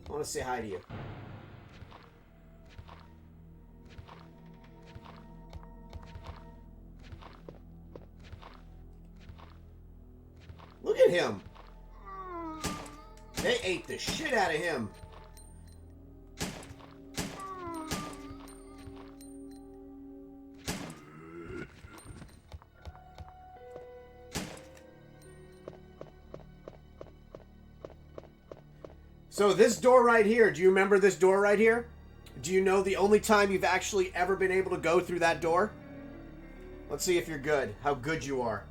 I want to say hi to you. Look at him. They ate the shit out of him. So this door right here, do you remember this door right here? Do you know the only time you've actually ever been able to go through that door? Let's see if you're good. How good you are.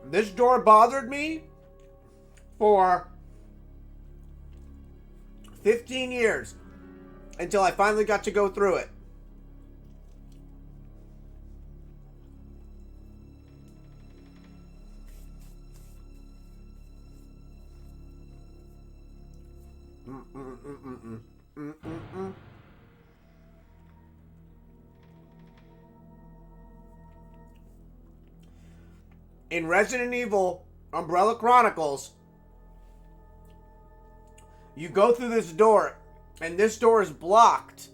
This door bothered me for 15 years until I finally got to go through it. In Resident Evil Umbrella Chronicles, you go through this door, and this door is blocked,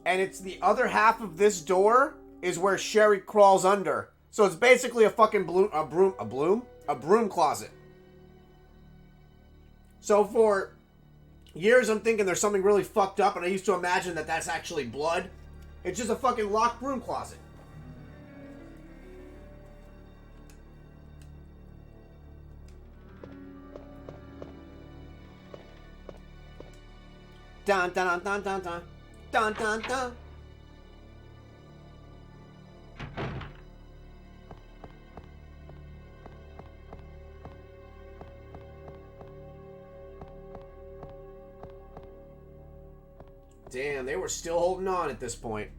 and it's the other half of this door is where Sherry crawls under. So it's basically a fucking broom closet. So for years I'm thinking there's something really fucked up, and I used to imagine that that's actually blood, It's just a fucking locked broom closet. Dun dun dun dun dun dun dun dun. Damn, they were still holding on at this point.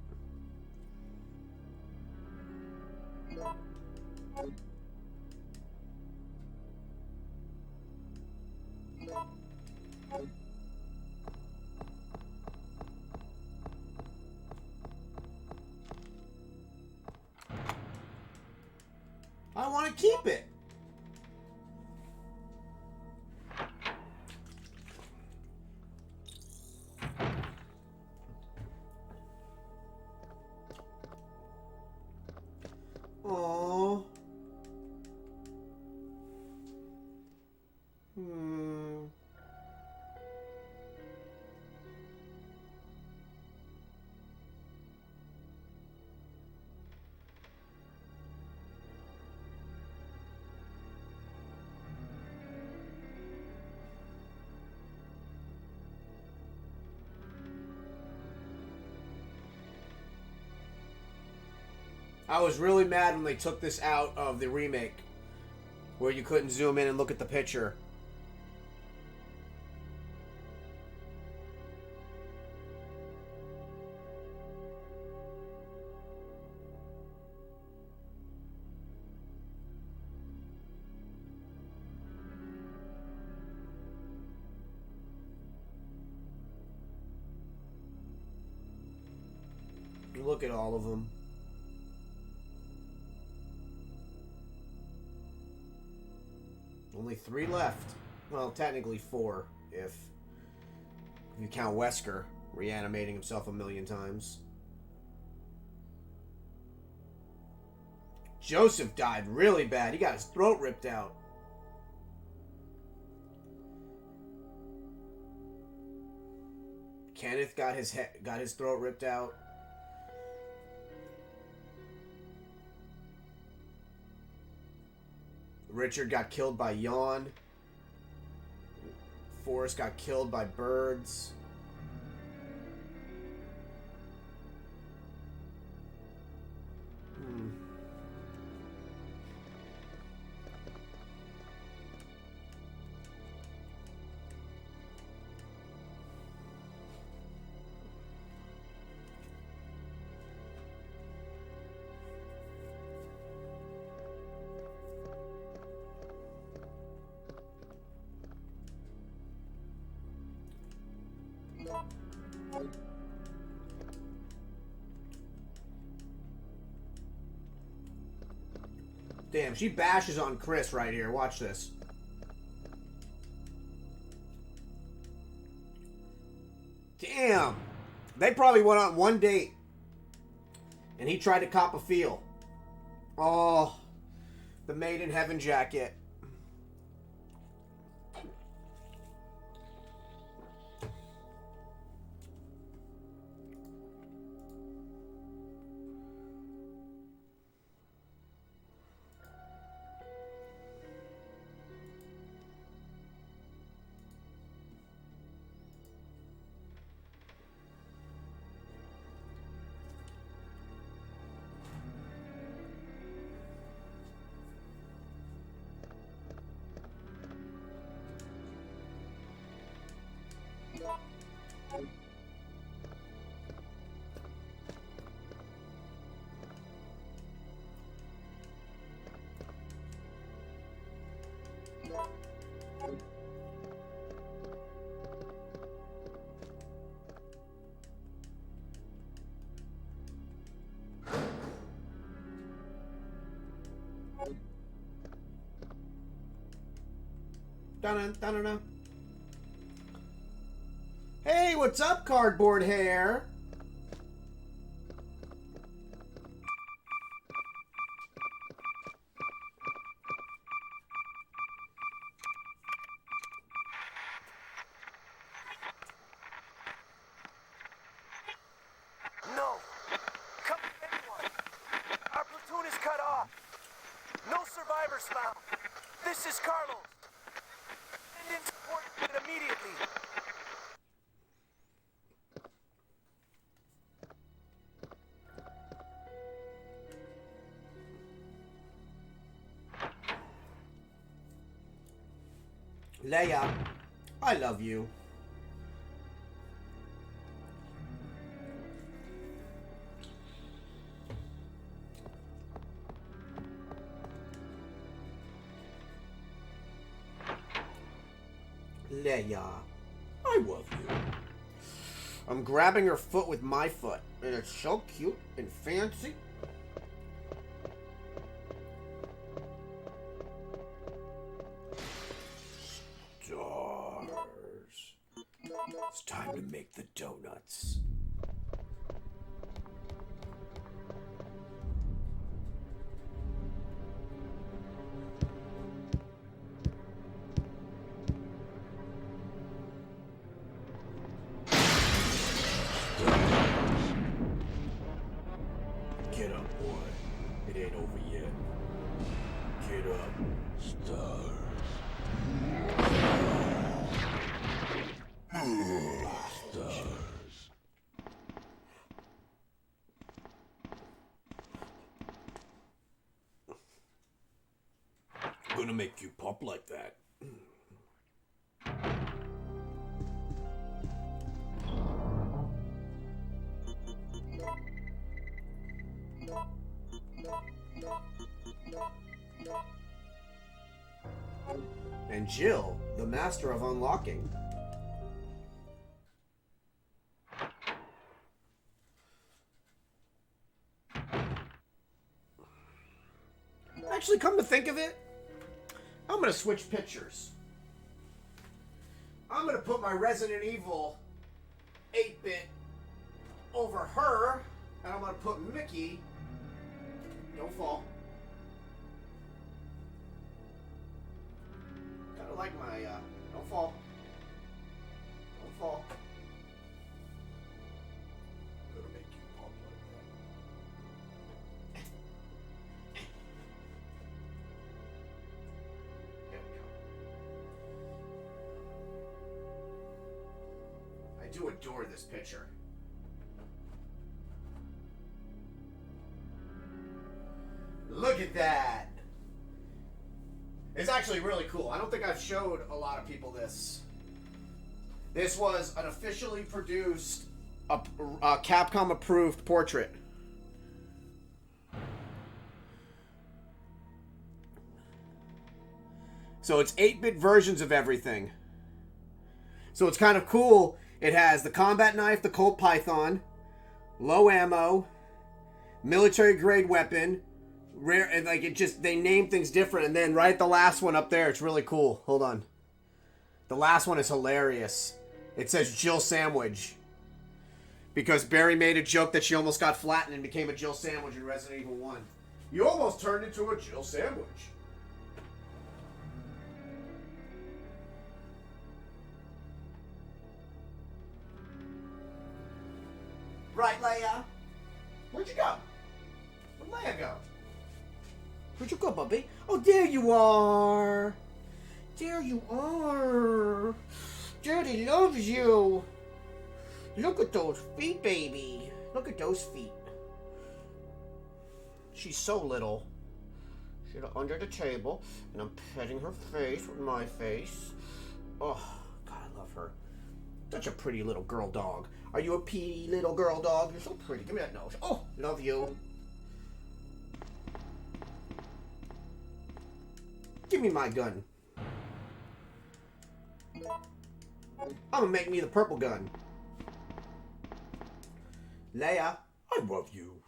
I want to keep it. Oh. I was really mad when they took this out of the remake, where you couldn't zoom in and look at the picture. Look at all of them. Only 3 left. Well, technically 4, if you count Wesker reanimating himself a million times. Joseph died really bad. He got his throat ripped out. Kenneth got his throat ripped out. Richard got killed by Yawn. Forrest got killed by birds. Damn, she bashes on Chris right here. Watch this. Damn. They probably went on one date. And he tried to cop a feel. Oh. The Made in Heaven jacket. Dun-dun-dun-dun. Hey, what's up, cardboard hair? No! Leia, I love you. Leia, I love you. I'm grabbing her foot with my foot, and it's so cute and fancy. Stars. It's time to make the donuts. Get up, boy. It ain't over yet. Get up. Stars. Stars. I'm gonna make you pop like that. And Jill, the master of unlocking. Actually, come to think of it, I'm gonna switch pictures. I'm gonna put my Resident Evil 8-bit over her, and I'm gonna put Mickey. Don't fall. Kinda like my, don't fall. Don't fall. I'm gonna make you pop like that. There we go. I do adore this picture. Look at that! It's actually really cool. I don't think I've showed a lot of people this. This was an officially produced, Capcom approved portrait. So it's 8-bit versions of everything. So it's kind of cool. It has the combat knife, the Colt Python, low ammo, military grade weapon, rare, and like it just, they name things different, and then right at the last one up there, it's really cool. Hold on. The last one is hilarious. It says Jill Sandwich. Because Barry made a joke that she almost got flattened and became a Jill Sandwich in Resident Evil 1. You almost turned into a Jill Sandwich. Right, Leia? Where'd you go? Where'd Leia go? Where'd you go, Bubby? Oh, there you are. There you are. Daddy loves you. Look at those feet, baby. Look at those feet. She's so little. She's under the table, and I'm petting her face with my face. Oh, God, I love her. Such a pretty little girl dog. Are you a pretty little girl dog? You're so pretty. Give me that nose. Oh, love you. Give me my gun. I'm gonna make me the purple gun. Leia, I love you.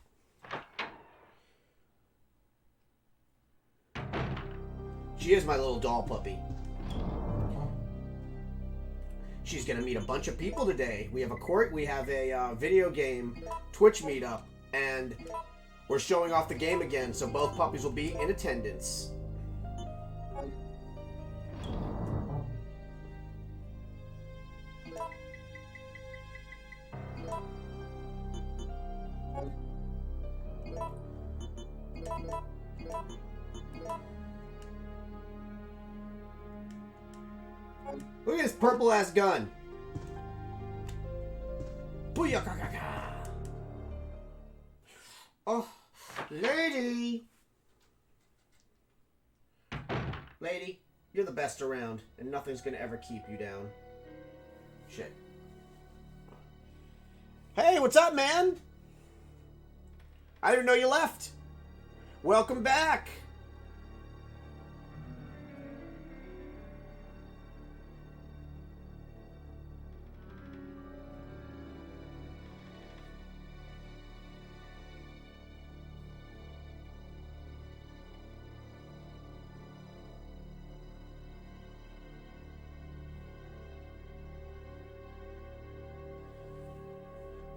She is my little doll puppy. She's gonna meet a bunch of people today. We have a video game Twitch meetup, and we're showing off the game again, so both puppies will be in attendance. Look at this purple ass gun. Booyah! Oh, lady. Lady, You're the best around, and nothing's gonna ever keep you down. Shit. Hey, what's up, man? I didn't know you left. Welcome back.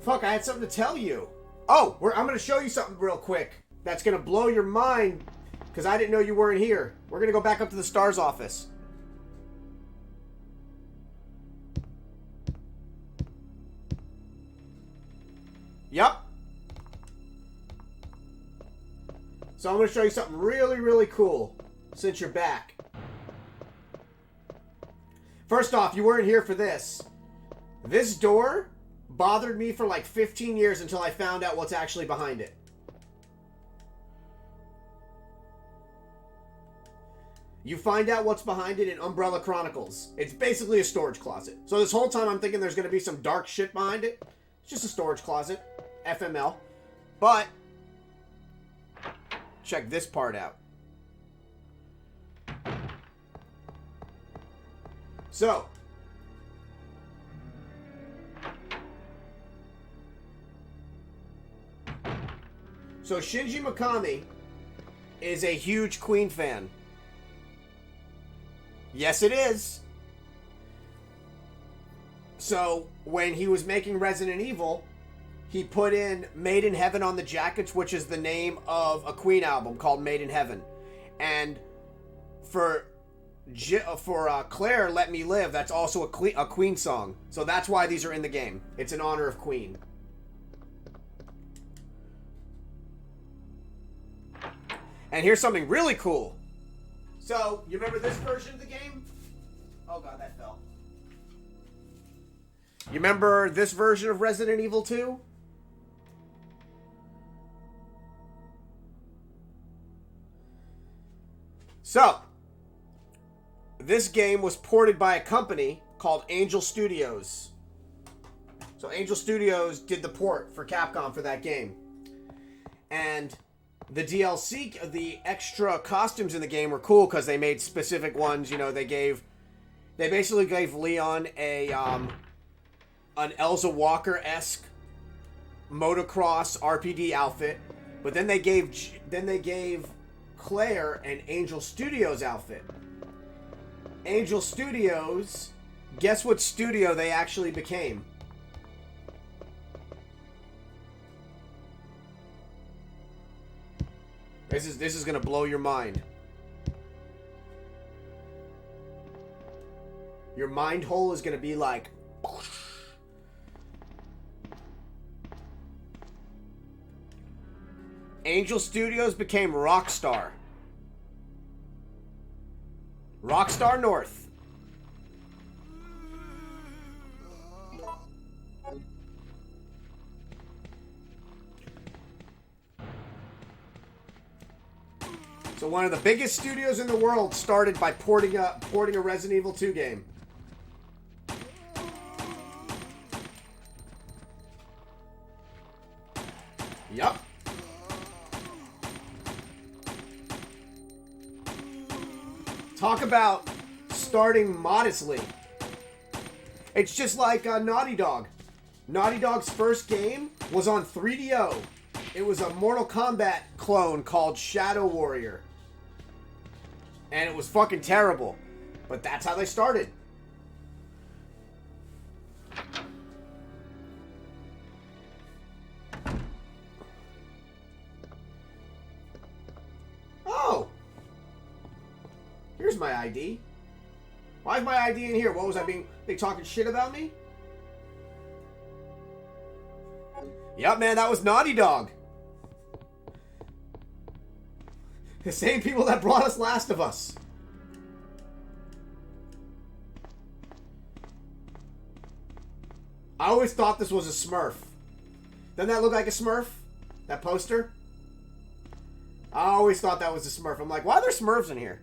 Fuck, I had something to tell you. Oh, I'm going to show you something real quick. That's going to blow your mind. Because I didn't know you weren't here. We're going to go back up to the STARS office. Yep. So I'm going to show you something really, really cool. Since you're back. First off, you weren't here for this. This door bothered me for like 15 years until I found out what's actually behind it. You find out what's behind it in Umbrella Chronicles. It's basically a storage closet. So this whole time I'm thinking there's going to be some dark shit behind it. It's just a storage closet. FML. But check this part out. So Shinji Mikami is a huge Queen fan. Yes, it is. So when he was making Resident Evil, he put in Made in Heaven on the jackets, which is the name of a Queen album called Made in Heaven. And for Claire, Let Me Live, that's also a Queen song. So that's why these are in the game. It's in honor of Queen. And here's something really cool. So, you remember this version of the game? Oh god, that fell. You remember this version of Resident Evil 2? So, this game was ported by a company called Angel Studios. So Angel Studios did the port for Capcom for that game. And the DLC, the extra costumes in the game were cool because they made specific ones. You know, they basically gave Leon an Elsa Walker-esque motocross RPD outfit, but then they gave Claire an Angel Studios outfit. Angel Studios, guess what studio they actually became? This is gonna blow your mind. Your mind hole is gonna be like. Angel Studios became Rockstar. Rockstar North. So one of the biggest studios in the world started by porting a Resident Evil 2 game. Yup. Talk about starting modestly. It's just like Naughty Dog. Naughty Dog's first game was on 3DO. It was a Mortal Kombat clone called Shadow Warrior. And it was fucking terrible. But that's how they started. Oh! Here's my ID. Why is my ID in here? What was I being... They talking shit about me? Yup, man, that was Naughty Dog. The same people that brought us Last of Us. I always thought this was a Smurf. Doesn't that look like a Smurf? That poster? I always thought that was a Smurf. I'm like, why are there Smurfs in here?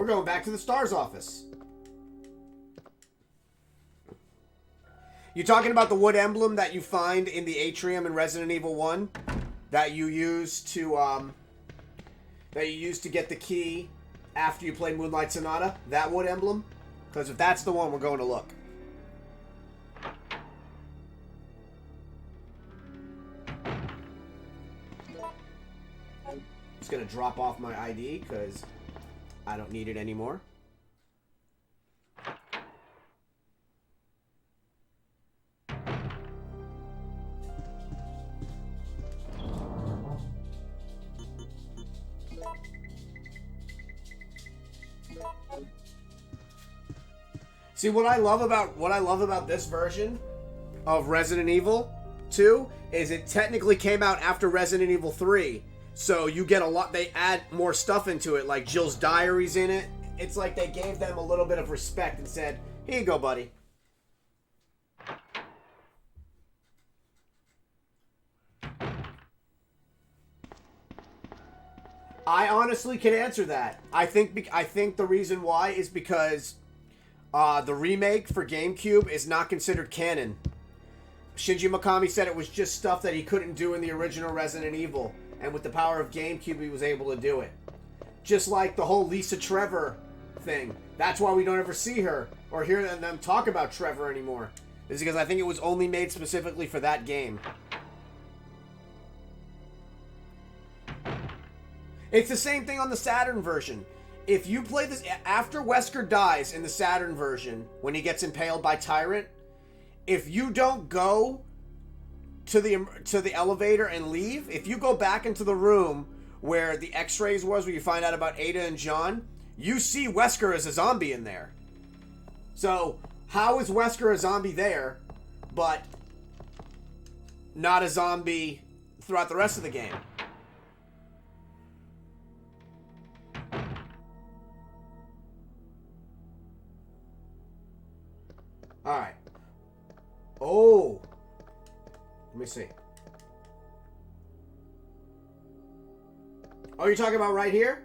We're going back to the STARS office. You talking about the wood emblem that you find in the atrium in Resident Evil 1? That you use to, get the key after you play Moonlight Sonata? That wood emblem? Because if that's the one, we're going to look. Just going to drop off my ID because I don't need it anymore. See, what I love about this version of Resident Evil 2 is it technically came out after Resident Evil 3. So you get a lot, they add more stuff into it, like Jill's diary's in it. It's like they gave them a little bit of respect and said, here you go, buddy. I honestly can answer that. I think the reason why is because the remake for GameCube is not considered canon. Shinji Mikami said it was just stuff that he couldn't do in the original Resident Evil. And with the power of GameCube, he was able to do it. Just like the whole Lisa Trevor thing. That's why we don't ever see her or hear them talk about Trevor anymore. Is because I think it was only made specifically for that game. It's the same thing on the Saturn version. If you play this after Wesker dies in the Saturn version, when he gets impaled by Tyrant, if you don't go to the elevator and leave, if you go back into the room where the X-rays was, where you find out about Ada and John, you see Wesker as a zombie in there. So how is Wesker a zombie there, but not a zombie throughout the rest of the game? Alright. Oh. Let me see. Oh, you're talking about right here?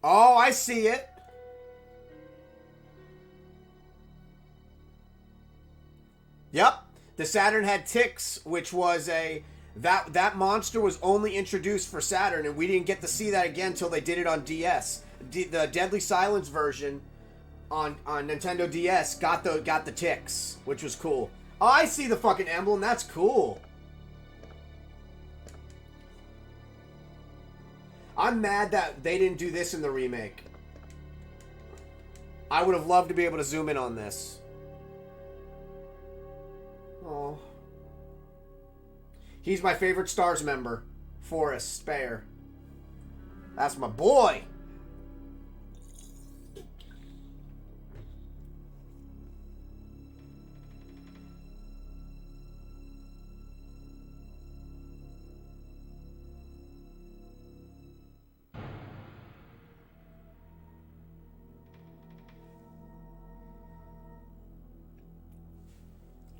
Oh, I see it. Yep. The Saturn had Ticks, which was that monster was only introduced for Saturn, and we didn't get to see that again until they did it on DS. The Deadly Silence version on Nintendo DS got the Ticks, which was cool. Oh, I see the fucking emblem. That's cool. I'm mad that they didn't do this in the remake. I would have loved to be able to zoom in on this. Oh. He's my favorite STARS member. Forrest Spare. That's my boy.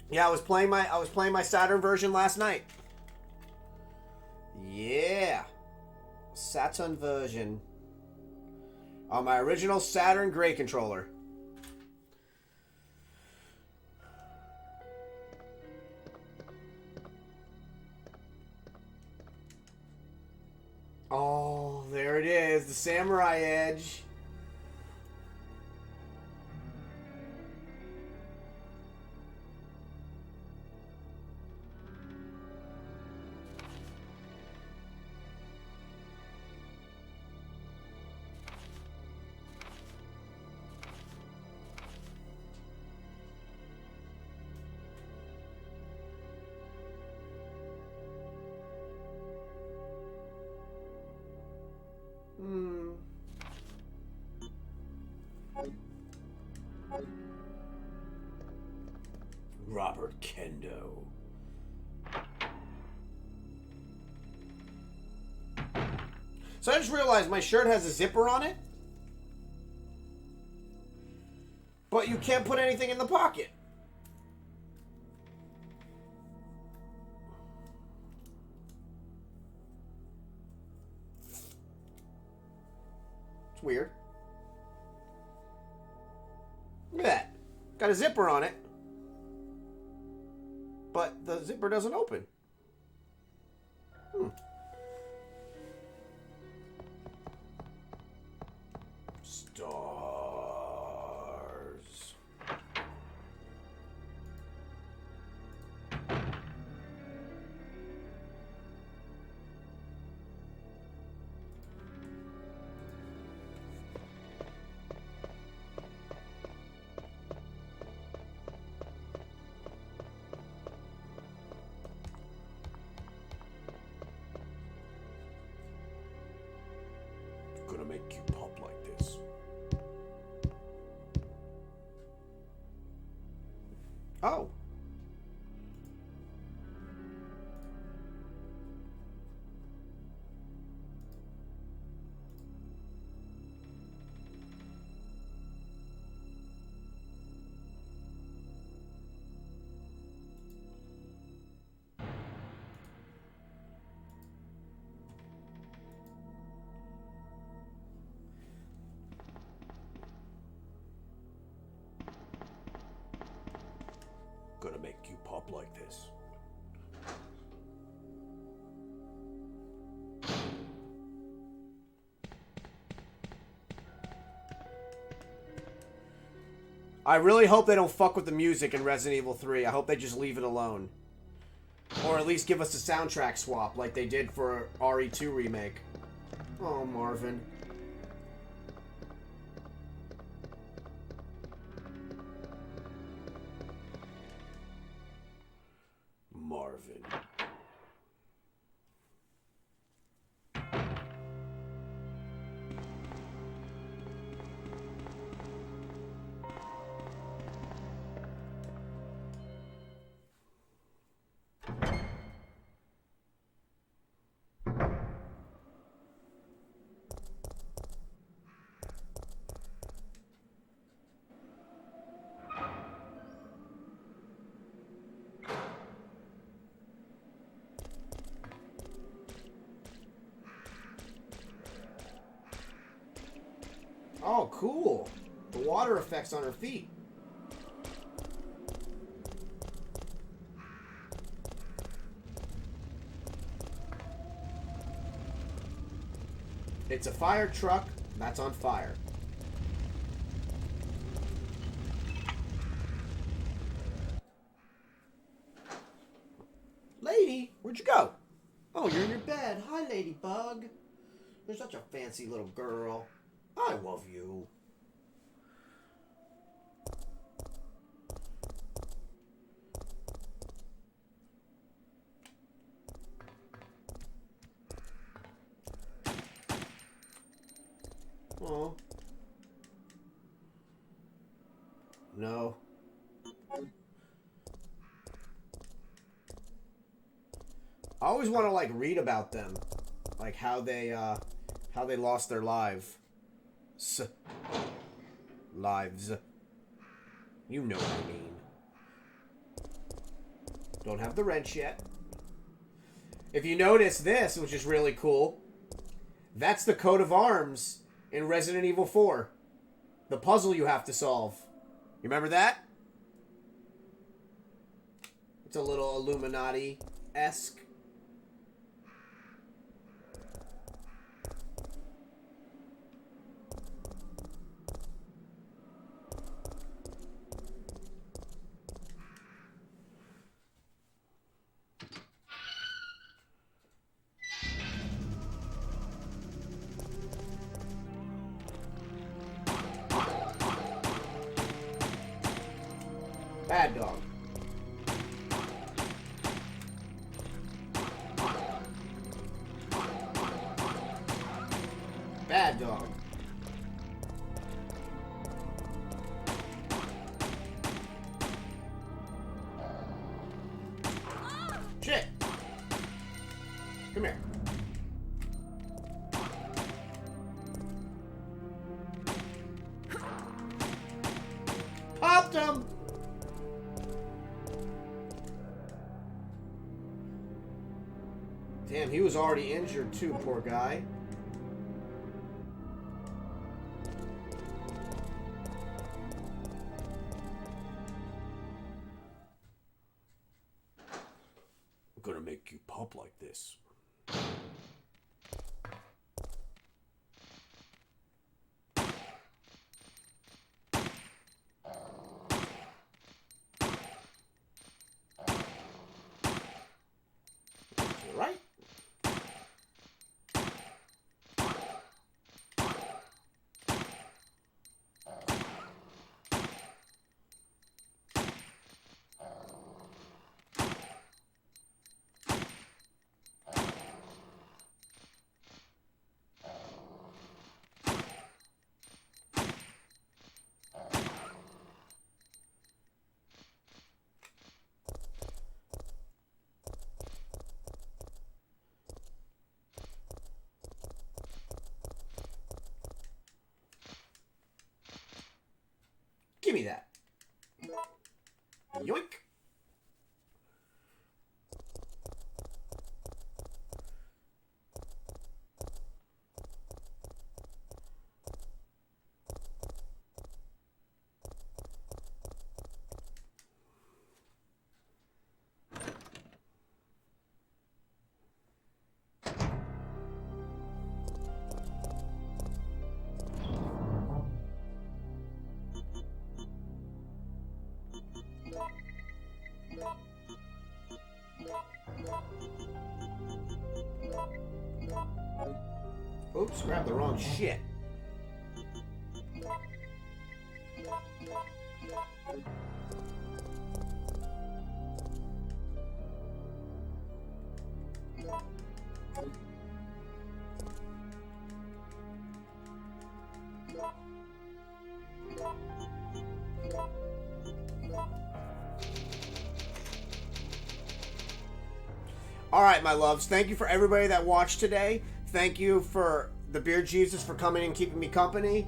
Yeah, I was playing my Saturn version last night. Yeah. Saturn version. On my original Saturn Gray controller. Oh, there it is. The Samurai Edge. Robert Kendo. So I just realized my shirt has a zipper on it, but you can't put anything in the pocket. It's weird. Look at that. Got a zipper on it. But the zipper doesn't open. Stars. Gonna make you pop like this. Oh. Gonna make you pop like this. I really hope they don't fuck with the music in Resident Evil 3. I hope they just leave it alone. Or at least give us a soundtrack swap like they did for RE2 Remake. Oh, Marvin. Marvin. Oh, cool. The water effects on her feet. It's a fire truck that's on fire. Lady, where'd you go? Oh, you're in your bed. Hi, Ladybug. You're such a fancy little girl. I love you. Oh. No. I always want to like read about them, like how they lost their lives. You know what I mean. Don't have the wrench yet. If you notice this, which is really cool, that's the coat of arms in Resident Evil 4. The puzzle you have to solve. You remember that? It's a little Illuminati-esque. Bad dog. Bad dog. Shit. Come here. Popped him. Damn, he was already injured too, poor guy. gonna make you pop like this. Right? Give me that. Yoink. Oops, grabbed the wrong shit. All right, my loves. Thank you for everybody that watched today. Thank you for the Beard Jesus for coming and keeping me company.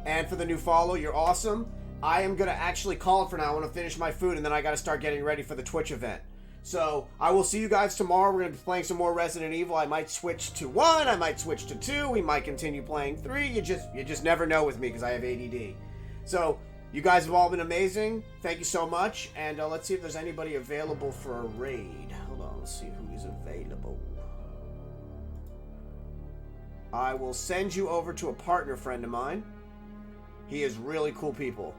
And for the new follow, you're awesome. I am going to actually call it for now. I want to finish my food, and then I got to start getting ready for the Twitch event. So, I will see you guys tomorrow. We're going to be playing some more Resident Evil. I might switch to 1. I might switch to 2. We might continue playing 3. You just never know with me because I have ADD. So, you guys have all been amazing. Thank you so much. And let's see if there's anybody available for a raid. Hold on. Let's see who is available. I will send you over to a partner friend of mine. He is really cool people.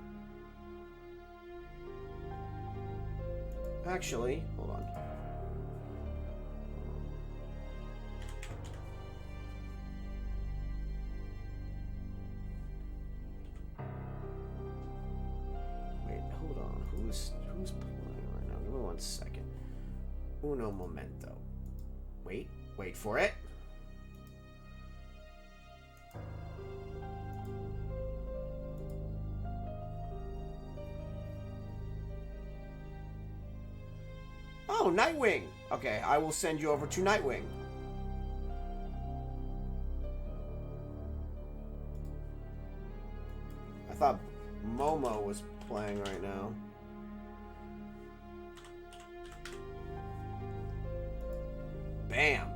Actually, hold on. Wait, hold on. Who's playing right now? Give me 1 second. Uno momento. Wait for it. Oh, Nightwing! Okay, I will send you over to Nightwing. I thought Momo was playing right now. Bam!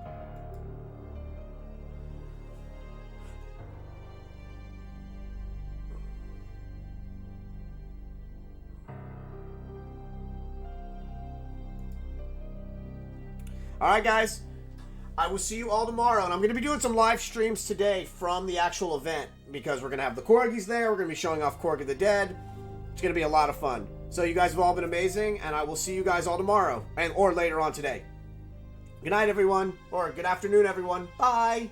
Alright guys, I will see you all tomorrow, and I'm going to be doing some live streams today from the actual event, because we're going to have the Corgis there, we're going to be showing off Corg of the Dead. It's going to be a lot of fun. So you guys have all been amazing, and I will see you guys all tomorrow, or later on today. Good night everyone, or good afternoon everyone. Bye!